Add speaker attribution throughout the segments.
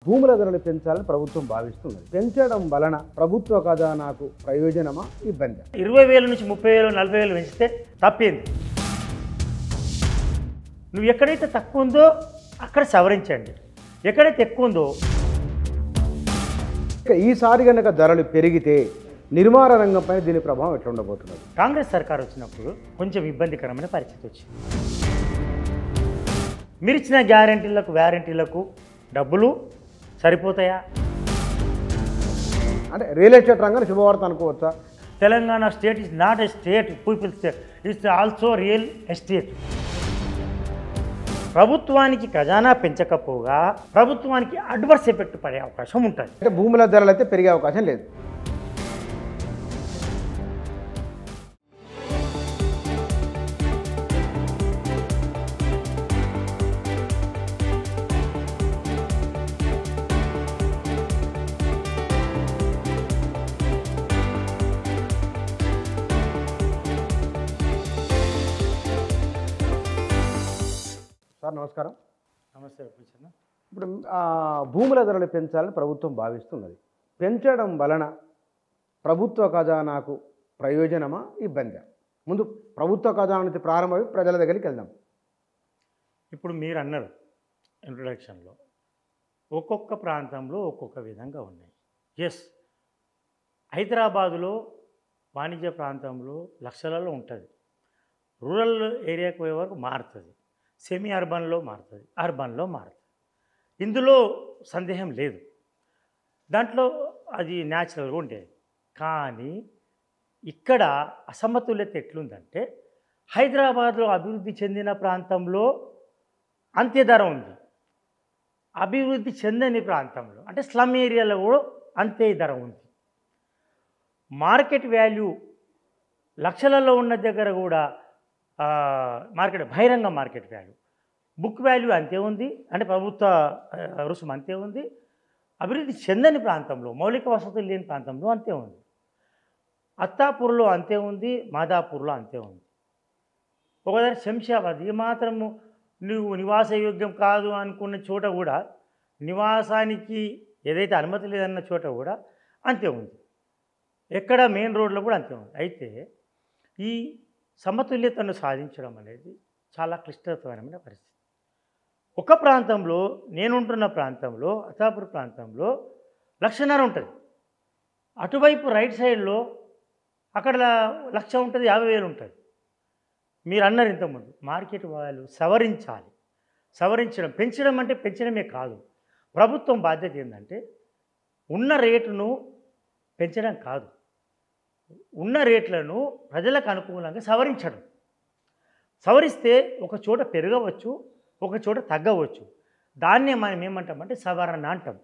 Speaker 1: భూముల ధరలు పెంచాలని ప్రభుత్వం భావిస్తున్నది. పెంచడం వలన ప్రభుత్వ ఖజానాకు ప్రయోజనమా, ఇబ్బంది?
Speaker 2: 20,000 నుంచి 30,000 40,000 పెంచితే తప్పేంది? నువ్వు ఎక్కడైతే తక్కువ ఉందో అక్కడ సవరించండి, ఎక్కడైతే ఎక్కువ ఉందో.
Speaker 1: ఈసారి కనుక ధరలు పెరిగితే నిర్మాణ రంగంపై దీని ప్రభావం ఎట్లా ఉండబోతున్నది?
Speaker 2: కాంగ్రెస్ సర్కార్ వచ్చినప్పుడు కొంచెం ఇబ్బందికరమైన పరిస్థితి వచ్చింది. మీరు ఇచ్చిన గ్యారంటీలకు వ్యారంటీలకు డబ్బులు సరిపోతాయా?
Speaker 1: అంటే రియల్ ఎస్టేట్ రంగాన్ని శుభవార్త అనుకోవచ్చా?
Speaker 2: Telangana state is not a state, people state, it's also real estate. ప్రభుత్వానికి ఖజానా పెంచకపోగా ప్రభుత్వానికి అడ్వర్స్ ఎఫెక్ట్ పడే అవకాశం ఉంటుంది.
Speaker 1: అంటే భూముల ధరలు అయితే పెరిగే అవకాశం లేదు. సార్ నమస్కారం.
Speaker 2: నమస్తే.
Speaker 1: ఇప్పుడు భూముల ధరలు పెంచాలని ప్రభుత్వం భావిస్తున్నది. పెంచడం వలన ప్రభుత్వ ఖజానాకు ప్రయోజనమా, ఇబ్బంది? ముందు ప్రభుత్వ ఖజానా నుంచి ప్రారంభమై ప్రజల దగ్గరికి వెళ్దాం.
Speaker 2: ఇప్పుడు మీరు అన్నారు ఇంట్రొడక్షన్లో, ఒక్కొక్క ప్రాంతంలో ఒక్కొక్క విధంగా ఉన్నాయి. ఎస్, హైదరాబాదులో వాణిజ్య ప్రాంతంలో లక్షలలో ఉంటుంది, రూరల్ ఏరియాకి పోయే వరకు మారుతుంది, సెమీ అర్బన్లో మారుతుంది, అర్బన్లో మారుతుంది. ఇందులో సందేహం లేదు, దాంట్లో అది న్యాచురల్గా ఉండేది. కానీ ఇక్కడ అసమతుల్యత ఎట్లుందంటే, హైదరాబాద్లో అభివృద్ధి చెందిన ప్రాంతంలో అంతే ధర ఉంది, అభివృద్ధి చెందని ప్రాంతంలో అంటే స్లమ్ ఏరియాలో కూడా అంతే ధర ఉంది. మార్కెట్ వాల్యూ లక్షలలో ఉన్న దగ్గర కూడా మార్కెట్ బహిరంగ మార్కెట్ వాల్యూ, బుక్ వాల్యూ అంతే ఉంది, అంటే ప్రభుత్వ రుసుము అంతే ఉంది. అభివృద్ధి చెందని ప్రాంతంలో, మౌలిక వసతులు లేని ప్రాంతంలో అంతే ఉంది. అత్తాపూర్లో అంతే ఉంది, మాదాపూర్లో అంతే ఉంది. ఒకసారి శంషాబాద్ ఏమాత్రము నువ్వు నివాసయోగ్యం కాదు అనుకున్న చోట కూడా, నివాసానికి ఏదైతే అనుమతి లేదన్న చోట కూడా అంతే ఉంది. ఎక్కడ మెయిన్ రోడ్లో కూడా అంతే ఉంది. అయితే ఈ సమతుల్యతను సాధించడం అనేది చాలా క్లిష్టతరమైన పరిస్థితి. ఒక ప్రాంతంలో, నేనుంటున్న ప్రాంతంలో, అత్తాపూర్ ప్రాంతంలో 1,50,000 ఉంటుంది, అటువైపు రైట్ సైడ్లో అక్కడ 1,00,000 ఉంటుంది, 50,000 ఉంటుంది. మీరు అన్నారు ఇంతకుముందు మార్కెట్ వాల్యూ సవరించాలి. సవరించడం, పెంచడం అంటే పెంచడమే కాదు, ప్రభుత్వం బాధ్యత ఏంటంటే ఉన్న రేటును పెంచడం కాదు, ఉన్న రేట్లను ప్రజలకు అనుకూలంగా సవరించడం. సవరిస్తే ఒక చోట పెరగవచ్చు, ఒక చోట తగ్గవచ్చు. దాన్నే మనం ఏమంటామంటే సవరణ అంటాం,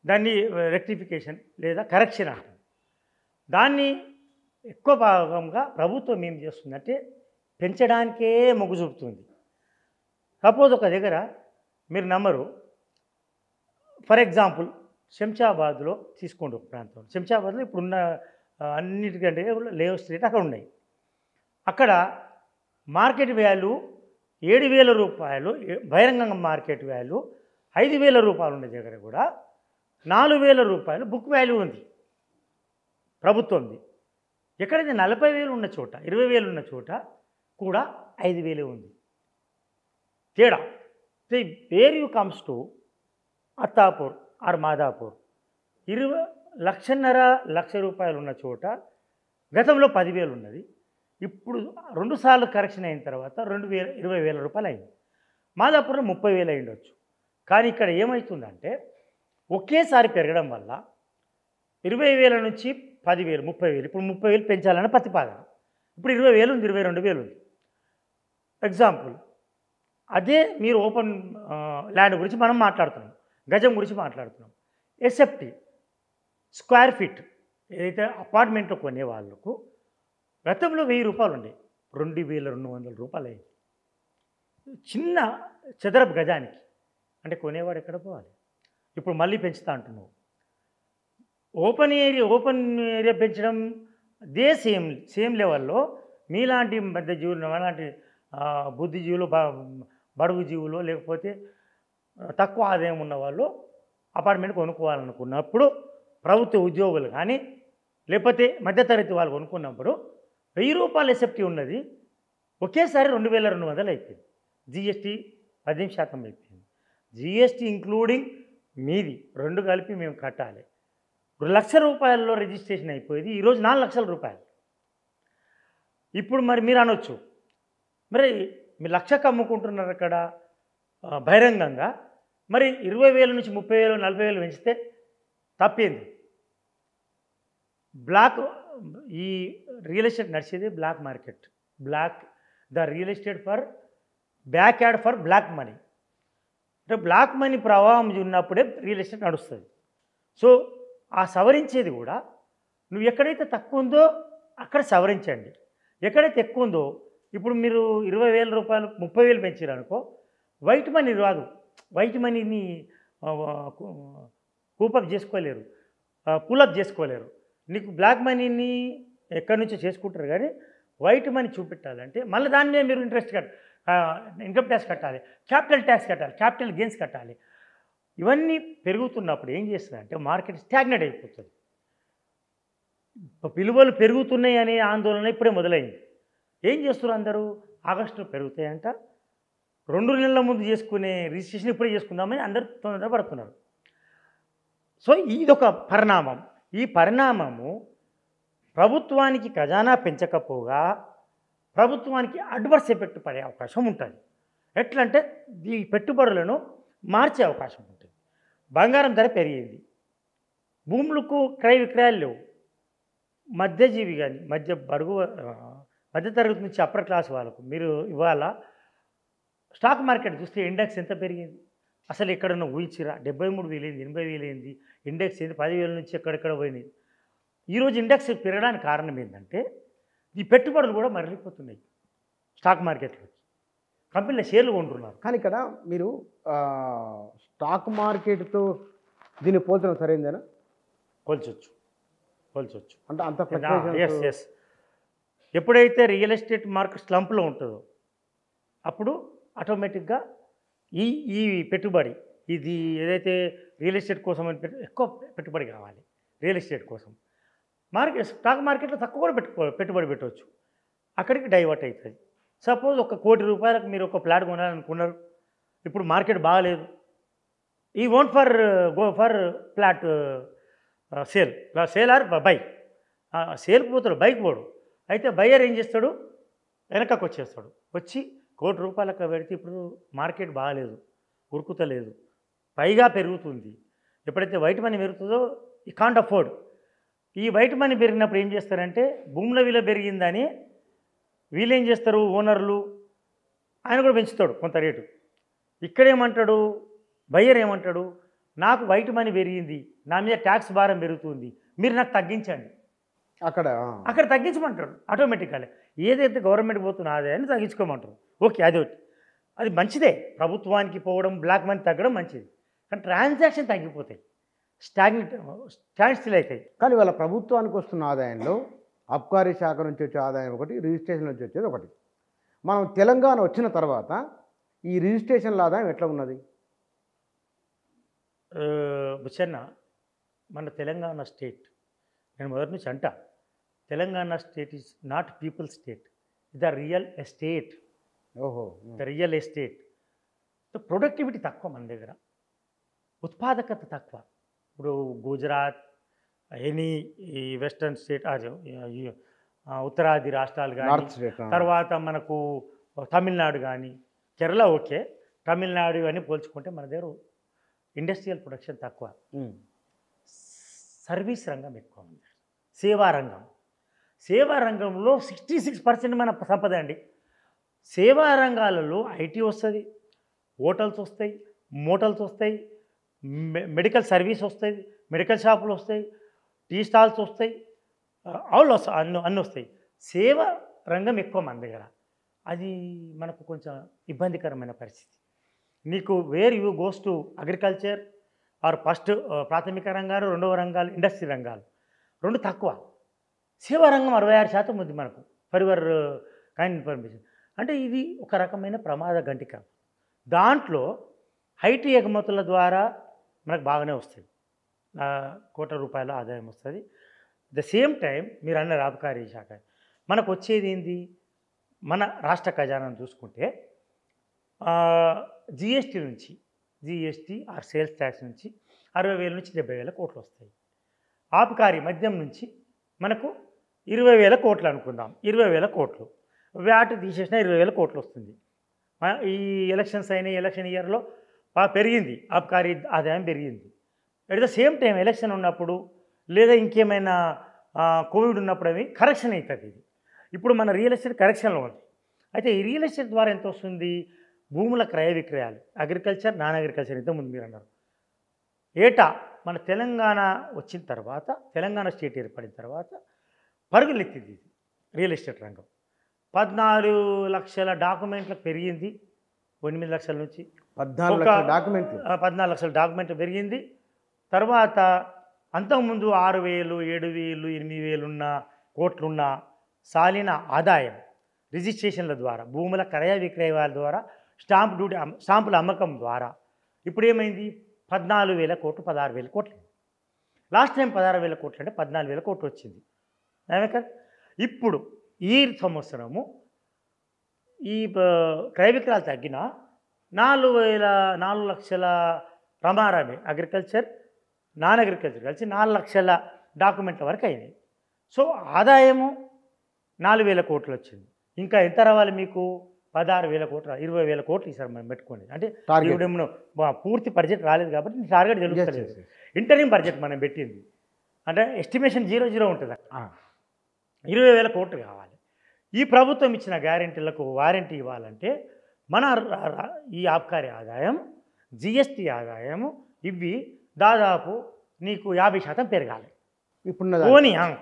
Speaker 2: దాన్ని రెక్టిఫికేషన్ లేదా కరెక్షన్ అంటాం. దాన్ని ఎక్కువ భాగంగా ప్రభుత్వం ఏం చేస్తుందంటే పెంచడానికే మొగ్గు చూపుతుంది. సపోజ్ ఒక దగ్గర మీరు నమ్మరు, ఫర్ ఎగ్జాంపుల్ శంషాబాద్లో తీసుకోండి ఒక ప్రాంతం. శంషాబాద్లో ఇప్పుడున్న అన్నిటికంటే లేవ్ స్ట్రీట్ అక్కడ ఉన్నాయి. అక్కడ మార్కెట్ వాల్యూ 7,000 రూపాయలు, బహిరంగ మార్కెట్ వాల్యూ 5,000 రూపాయలు ఉన్న దగ్గర కూడా 4,000 రూపాయలు బుక్ వాల్యూ ఉంది ప్రభుత్వంది. ఎక్కడైతే 40,000 ఉన్న చోట, 20,000 ఉన్న చోట కూడా 5,000 ఉంది. తేడా. Where you comes to Attapur or Madapur, 1,50,000 రూపాయలు ఉన్న చోట గతంలో 10,000 ఉన్నది, ఇప్పుడు 2 సార్లు కరెక్షన్ అయిన తర్వాత 20,000 రూపాయలు అయింది. మాదాపూర్లో 30,000 అయ్యుండొచ్చు. కానీ ఇక్కడ ఏమవుతుందంటే ఒకేసారి పెరగడం వల్ల 20,000 నుంచి 10,000, 30,000, ఇప్పుడు 30,000 పెంచాలన్న ప్రతిపాదన. ఇప్పుడు 20,000 ఉంది, 22,000 ఉంది. ఎగ్జాంపుల్, అదే మీరు ఓపెన్ ల్యాండ్ గురించి మనం మాట్లాడుతున్నాం, గజం గురించి మాట్లాడుతున్నాం. ఎస్ఎఫ్టీ స్క్వేర్ ఫీట్ ఏదైతే అపార్ట్మెంట్లో కొనే వాళ్ళకు గతంలో 1,000 రూపాయలు ఉండే, 2,200 రూపాయలు అయింది చిన్న చదరపు గజానికి. అంటే కొనేవాడు ఎక్కడ పోవాలి? ఇప్పుడు మళ్ళీ పెంచుతా అంటున్నావు. ఓపెన్ ఏరియా పెంచడం అదే సేమ్ లెవెల్లో మీలాంటి పెద్ద జీవులు, అలాంటి బుద్ధిజీవులు, బడుగు జీవులు, లేకపోతే తక్కువ ఆదాయం ఉన్న వాళ్ళు అపార్ట్మెంట్ కొనుక్కోవాలనుకున్నప్పుడు ప్రభుత్వ ఉద్యోగులు కానీ లేకపోతే మధ్యతరగతి వాళ్ళు కొనుక్కున్నప్పుడు ₹1000 ఎసెప్టీ ఉన్నది ఒకేసారి 2200 అయిపోయింది. జిఎస్టీ 18% అయిపోయింది. జిఎస్టీ ఇంక్లూడింగ్ మీది 2 కలిపి మేము కట్టాలి. ₹1,00,000 రిజిస్ట్రేషన్ అయిపోయింది. ఈరోజు ₹4,00,000. ఇప్పుడు మరి మీరు అనొచ్చు, మరి మీరు 1,00,000కి అమ్ముకుంటున్నారు అక్కడ బహిరంగంగా, మరి 20,000 నుంచి 30,000 40,000 పెంచితే తప్పేంది? బ్లాక్ ఈ రియల్ ఎస్టేట్ నడిచేది black market. The real estate for backyard for black money. అంటే బ్లాక్ మనీ ప్రవాహం ఉన్నప్పుడే రియల్ ఎస్టేట్ నడుస్తుంది. సో ఆ సవరించేది కూడా నువ్వు ఎక్కడైతే తక్కువ ఉందో అక్కడ సవరించండి, ఎక్కడైతే ఎక్కువ ఉందో ఇప్పుడు మీరు ₹20,000 30,000 పెంచారనుకో, వైట్ మనీ రాదు. వైట్ మనీని కూపప్ చేసుకోలేరు, పులప్ చేసుకోలేరు. నీకు బ్లాక్ మనీని ఎక్కడి నుంచో చేసుకుంటారు, కానీ వైట్ మనీ చూపెట్టాలంటే మళ్ళీ దాని మీద మీరు ఇన్కమ్ ట్యాక్స్ కట్టాలి, క్యాపిటల్ ట్యాక్స్ కట్టాలి, క్యాపిటల్ గెయిన్స్ కట్టాలి. ఇవన్నీ పెరుగుతున్నప్పుడు ఏం చేస్తుందంటే మార్కెట్ స్టాగ్నేట్ అయిపోతుంది. విలువలు పెరుగుతున్నాయి అనే ఆందోళన ఇప్పుడే మొదలైంది. ఏం చేస్తున్నారు అందరూ? ఆగస్టులో పెరుగుతాయంట, 2 నెలల ముందు చేసుకునే రిజిస్ట్రేషన్ ఇప్పుడే చేసుకుందామని అందరూ తొందరపడుతున్నారు. సో ఇదొక పరిణామం. ఈ పరిణామము ప్రభుత్వానికి ఖజానా పెంచకపోగా ప్రభుత్వానికి అడ్వర్స్ ఎఫెక్ట్ పడే అవకాశం ఉంటుంది. ఎట్లా అంటే ఈ పెట్టుబడులను మార్చే అవకాశం ఉంటుంది. బంగారం ధర పెరిగింది, భూములకు క్రయ విక్రయాలు లేవు. మధ్యజీవి కానీ మధ్యతరగతి నుంచి అప్పర్ క్లాస్ వాళ్ళకు మీరు ఇవాళ స్టాక్ మార్కెట్ చూస్తే ఇండెక్స్ ఎంత పెరిగింది అసలు ఎక్కడన్నా ఊహించిరా? 73,000 అయింది, 80,000 అయింది. ఇండెక్స్ ఏంది 10,000 నుంచి ఎక్కడెక్కడ పోయినాయి. ఈరోజు ఇండెక్స్ పెరగడానికి కారణం ఏంటంటే ఈ పెట్టుబడులు కూడా మరలిపోతున్నాయి స్టాక్ మార్కెట్లోకి, కంపెనీల షేర్లు కొంటున్నారు.
Speaker 1: కానీ ఇక్కడ మీరు స్టాక్ మార్కెట్తో దీన్ని పోల్చడం సరైందేనా?
Speaker 2: పోల్చొచ్చు.
Speaker 1: అంటే అంత
Speaker 2: ఎస్ ఎప్పుడైతే రియల్ ఎస్టేట్ మార్కెట్ స్లంప్లో ఉంటుందో అప్పుడు ఆటోమేటిక్గా ఈ పెట్టుబడి ఇది ఏదైతే రియల్ ఎస్టేట్ కోసం ఎక్కువ పెట్టుబడి కావాలి రియల్ ఎస్టేట్ కోసం, స్టాక్ మార్కెట్లో తక్కువ కూడా పెట్టుబడి పెట్టవచ్చు, అక్కడికి డైవర్ట్ అవుతుంది. సపోజ్ ₹1,00,00,000 మీరు ఒక ప్లాట్ కొనాలనుకున్నారు, ఇప్పుడు మార్కెట్ బాగాలేదు, ఈ won't go for plot sale are by. సేల్కి పోతాడు, బైక్ పోడు. అయితే బయ్యర్ ఏం చేస్తాడు? వెనకకు వచ్చేస్తాడు, వచ్చి ₹1,00,00,000 పెడితే ఇప్పుడు మార్కెట్ బాగాలేదు, ఉరుకుతలేదు, పైగా పెరుగుతుంది. ఎప్పుడైతే వైట్ మనీ పెరుగుతుందో ఈ కాంట్ అఫోర్డ్. ఈ వైట్ మనీ పెరిగినప్పుడు ఏం చేస్తారంటే భూముల విలువ పెరిగిందని వీళ్ళు ఏం చేస్తారు, ఓనర్లు, ఆయన కూడా పెంచుతాడు కొంత రేటు. ఇక్కడేమంటాడు బయ్యర్, ఏమంటాడు, నాకు వైట్ మనీ పెరిగింది, నా మీద ట్యాక్స్ భారం పెరుగుతుంది, మీరు నాకు తగ్గించండి. అక్కడ తగ్గించమంటాడు ఆటోమేటిక్గా. ఏదైతే గవర్నమెంట్ పోతున్న ఆదాయాన్ని తగ్గించుకోమంటారు. ఓకే, అది మంచిదే, ప్రభుత్వానికి పోవడం, బ్లాక్ మనీ తగ్గడం మంచిది. కానీ ట్రాన్సాక్షన్ తగ్గిపోతాయి, స్టాండ్ స్టిల్ అవుతాయి.
Speaker 1: కానీ వాళ్ళ ప్రభుత్వానికి వస్తున్న ఆదాయంలో అబ్కారీ శాఖ నుంచి వచ్చే ఆదాయం ఒకటి, రిజిస్ట్రేషన్ నుంచి వచ్చేది ఒకటి. మనం తెలంగాణ వచ్చిన తర్వాత ఈ రిజిస్ట్రేషన్ల ఆదాయం ఎట్లా ఉన్నది?
Speaker 2: బుచ్చన్న, మన తెలంగాణ స్టేట్, నేను మొదటి నుంచి అంటా, Telangana state is not people state, the real estate. The real estate. Productivity తక్కువ మన దగ్గర, ఉత్పాదకత తక్కువ. ఇప్పుడు గుజరాత్, ఈ వెస్టర్న్ స్టేట్, ఉత్తరాది రాష్ట్రాలు కానీ, తర్వాత మనకు తమిళనాడు కానీ, కేరళ ఓకే, తమిళనాడు ఇవన్నీ పోల్చుకుంటే మన దగ్గర ఇండస్ట్రియల్ ప్రొడక్షన్ తక్కువ, సర్వీస్ రంగం ఎక్కువ ఉంది, సేవా రంగంలో 66% మన సంపద అండి. సేవా రంగాలలో ఐటీ వస్తుంది, హోటల్స్ వస్తాయి, మోటల్స్ వస్తాయి, మెడికల్ సర్వీస్ వస్తాయి, మెడికల్ షాపులు వస్తాయి, టీ స్టాల్స్ వస్తాయి, అన్నీ వస్తాయి. సేవా రంగం ఎక్కువ మన దగ్గర. అది మనకు కొంచెం ఇబ్బందికరమైన పరిస్థితి. నీకు where you goes to agriculture are first ప్రాథమిక రంగాలు, రెండవ రంగాలు ఇండస్ట్రీ రంగాలు, రెండు తక్కువ. సేవా రంగం 66% ఉంది మనకు, ఫర్ యువర్ కైండ్ ఇన్ఫర్మేషన్. అంటే ఇది ఒక రకమైన ప్రమాద గంటిక. దాంట్లో ఐటీ ఎగుమతుల ద్వారా మనకు బాగానే వస్తుంది, కోట్ల రూపాయల ఆదాయం వస్తుంది. ద సేమ్ టైం మీరు అన్న ఆబకారీ శాఖ మనకు వచ్చేది ఏంది, మన రాష్ట్ర ఖజానాను చూసుకుంటే జిఎస్టీ నుంచి ఆర్ సేల్స్ ట్యాక్స్ నుంచి 60,000 నుంచి 70,000 కోట్లు వస్తాయి. ఆబకారీ మద్యం నుంచి మనకు 20,000 కోట్లు అనుకుందాం, 20,000 కోట్లు. వ్యాట్ తీసేసిన 20,000 కోట్లు వస్తుంది. ఈ ఎలక్షన్స్ అయిన ఎలక్షన్ ఇయర్లో బాగా పెరిగింది, ఆబకారీ ఆదాయం పెరిగింది. At the same time election ఉన్నప్పుడు లేదా ఇంకేమైనా కోవిడ్ ఉన్నప్పుడు అవి కరెక్షన్ అవుతుంది. ఇది ఇప్పుడు మన రియల్ ఎస్టేట్ కరెక్షన్లో ఉంది. అయితే ఈ రియల్ ఎస్టేట్ ద్వారా ఎంత వస్తుంది, భూముల క్రయ విక్రయాలు, అగ్రికల్చర్, నాన్ అగ్రికల్చర్ ఇంతకుముందు మీరు అన్నారు. ఏటా మన తెలంగాణ వచ్చిన తర్వాత, తెలంగాణ స్టేట్ ఏర్పడిన తర్వాత పరుగులెత్తింది ఇది రియల్ ఎస్టేట్ రంగం. 14 లక్షల డాక్యుమెంట్లకు పెరిగింది, 8 లక్షల నుంచి
Speaker 1: 14 లక్షల డాక్యుమెంట్లు,
Speaker 2: 14 లక్షల డాక్యుమెంట్లు పెరిగింది. తర్వాత అంతకుముందు 6,000, 7,000, 8,000 కోట్లున్న సాలిన ఆదాయం రిజిస్ట్రేషన్ల ద్వారా, భూముల క్రయ విక్రయాల ద్వారా, స్టాంపుల అమ్మకం ద్వారా ఇప్పుడు ఏమైంది, 14,000 కోట్లు, 16,000 కోట్లు. లాస్ట్ టైం 16,000 కోట్లు అంటే 14,000 కోట్లు వచ్చింది. ఇప్పుడు ఈ సంవత్సరము ఈ క్రయ విక్రయాలు తగ్గిన 4 లక్షల రమారామే అగ్రికల్చర్, నాన్ అగ్రికల్చర్ కలిసి 4 లక్షల డాక్యుమెంట్ల వరకు అయినాయి. సో ఆదాయము 4,000 కోట్లు వచ్చింది. ఇంకా ఎంత రావాలి మీకు, 16,000 కోట్లు, 20,000 కోట్లు ఈసారి మనం పెట్టుకోండి. అంటే పూర్తి బడ్జెట్ రాలేదు కాబట్టి టార్గెట్ తెలుస్తలేదు. ఇంటర్వ్యూ బడ్జెట్ మనం పెట్టింది అంటే ఎస్టిమేషన్ 0 ఉంటుంది. 20,000 కోట్లు కావాలి. ఈ ప్రభుత్వం ఇచ్చిన గ్యారెంటీలకు వారంటీ ఇవ్వాలంటే మన ఈ ఆబ్కారీ ఆదాయం, జిఎస్టీ ఆదాయము ఇవి దాదాపు నీకు 50% పెరగాలి.
Speaker 1: ఇప్పుడు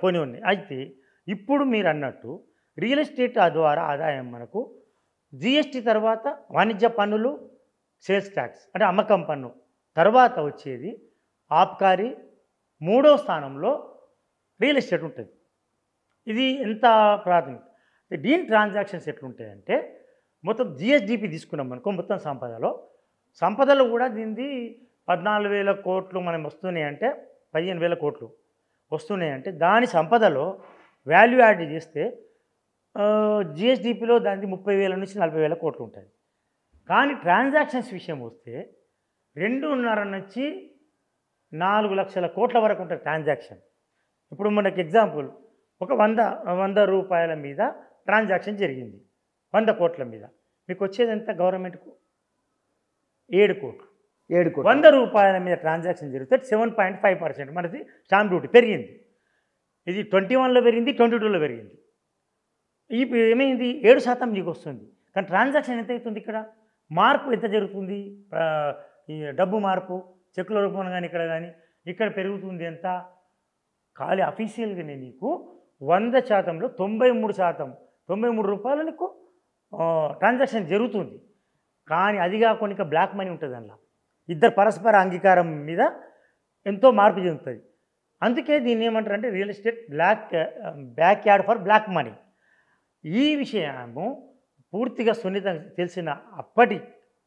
Speaker 2: పోనీ ఉన్నాయి. అయితే ఇప్పుడు మీరు అన్నట్టు రియల్ ఎస్టేట్ ద్వారా ఆదాయం మనకు జిఎస్టీ తర్వాత వాణిజ్య పన్నులు, సేల్స్ ట్యాక్స్ అంటే అమ్మకం పన్ను తర్వాత వచ్చేది ఆబ్కారీ, 3వ స్థానంలో రియల్ ఎస్టేట్ ఉంటుంది. ఇది ఎంత ప్రాథమిక. దీని ట్రాన్సాక్షన్స్ ఎట్లుంటాయంటే మొత్తం జిఎస్డిపి తీసుకున్నాం అనుకో, మొత్తం సంపదలో కూడా దీనిది 14,000 కోట్లు మనం వస్తున్నాయి అంటే 15,000 కోట్లు వస్తున్నాయి అంటే దాని సంపదలో వాల్యూ యాడ్ చేస్తే జిఎస్డిపిలో దానికి 30,000 నుంచి 40,000 కోట్లు ఉంటుంది. కానీ ట్రాన్సాక్షన్స్ విషయం వస్తే 2.5 నుంచి 4 లక్షల కోట్ల వరకు ఉంటుంది ట్రాన్సాక్షన్. ఇప్పుడు మనకి ఎగ్జాంపుల్ ఒక 100 రూపాయల మీద ట్రాన్సాక్షన్ జరిగింది, 100 కోట్ల మీద మీకు వచ్చేది ఎంత గవర్నమెంట్కు, 7 కోట్లు. 100 రూపాయల మీద ట్రాన్సాక్షన్ జరిగితే 7.5% మనది స్టాంప్ డ్యూటీ పెరిగింది. ఇది 21లో పెరిగింది, 22లో పెరిగింది. ఇప్పుడు ఏమైంది, 7% మీకు వస్తుంది. కానీ ట్రాన్సాక్షన్ ఎంత అవుతుంది, ఇక్కడ మార్పు ఎంత జరుగుతుంది, ఈ డబ్బు మార్పు చెక్కుల రూపంలో కానీ ఇక్కడ కానీ ఇక్కడ పెరుగుతుంది ఎంత, ఖాళీ అఫీషియల్గానే నీకు 100%లో 93 రూపాయలు నీకు ట్రాన్సాక్షన్ జరుగుతుంది. కానీ అది కాకుండా ఇంకా బ్లాక్ మనీ ఉంటుంది, అందులో ఇద్దరు పరస్పర అంగీకారం మీద ఎంతో మార్పు చెందుతుంది. అందుకే దీన్ని ఏమంటారంటే real estate backyard for black money. ఈ విషయము పూర్తిగా సున్నితంగా తెలిసిన అప్పటి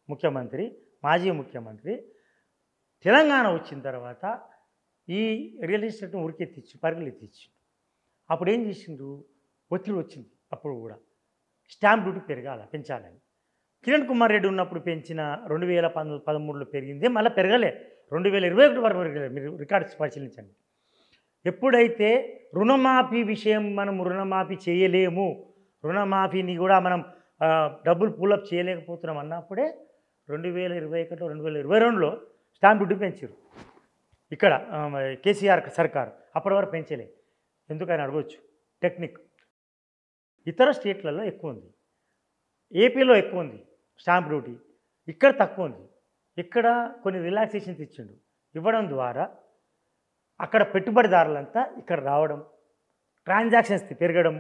Speaker 2: ముఖ్యమంత్రి, మాజీ ముఖ్యమంత్రి తెలంగాణ వచ్చిన తర్వాత ఈ రియల్ ఎస్టేట్ను ఉరికెత్తిచ్చు, పరుగులు ఎత్తిచ్చు. అప్పుడు ఏం చేసిండ్రు, ఒత్తిడి వచ్చింది. అప్పుడు కూడా స్టాంప్ డ్యూటీ పెంచాలని. కిరణ్ కుమార్ రెడ్డి ఉన్నప్పుడు పెంచిన 2013లో పెరిగింది, మళ్ళీ పెరగలే, 2021 వరకు పెరగలేదు. మీరు రికార్డ్స్ పరిశీలించండి. ఎప్పుడైతే రుణమాఫీ విషయం మనం రుణమాఫీ చేయలేము, రుణమాఫీని కూడా మనం డబ్బులు పూలప్ చేయలేకపోతున్నాం అన్నప్పుడే 2021, 2022లో స్టాంప్ డ్యూటీ పెంచారు. ఇక్కడ కేసీఆర్ సర్కారు అప్పటి వరకు పెంచలే. ఎందుకని అడగవచ్చు, టెక్నిక్. ఇతర స్టేట్లలో ఎక్కువ ఉంది, ఏపీలో ఎక్కువ ఉంది స్టాంప్ డ్యూటీ, ఇక్కడ తక్కువ ఉంది. ఇక్కడ కొన్ని రిలాక్సేషన్స్ ఇవ్వడం ద్వారా అక్కడ పెట్టుబడిదారులంతా ఇక్కడ రావడం, ట్రాన్సాక్షన్స్ పెరగడం,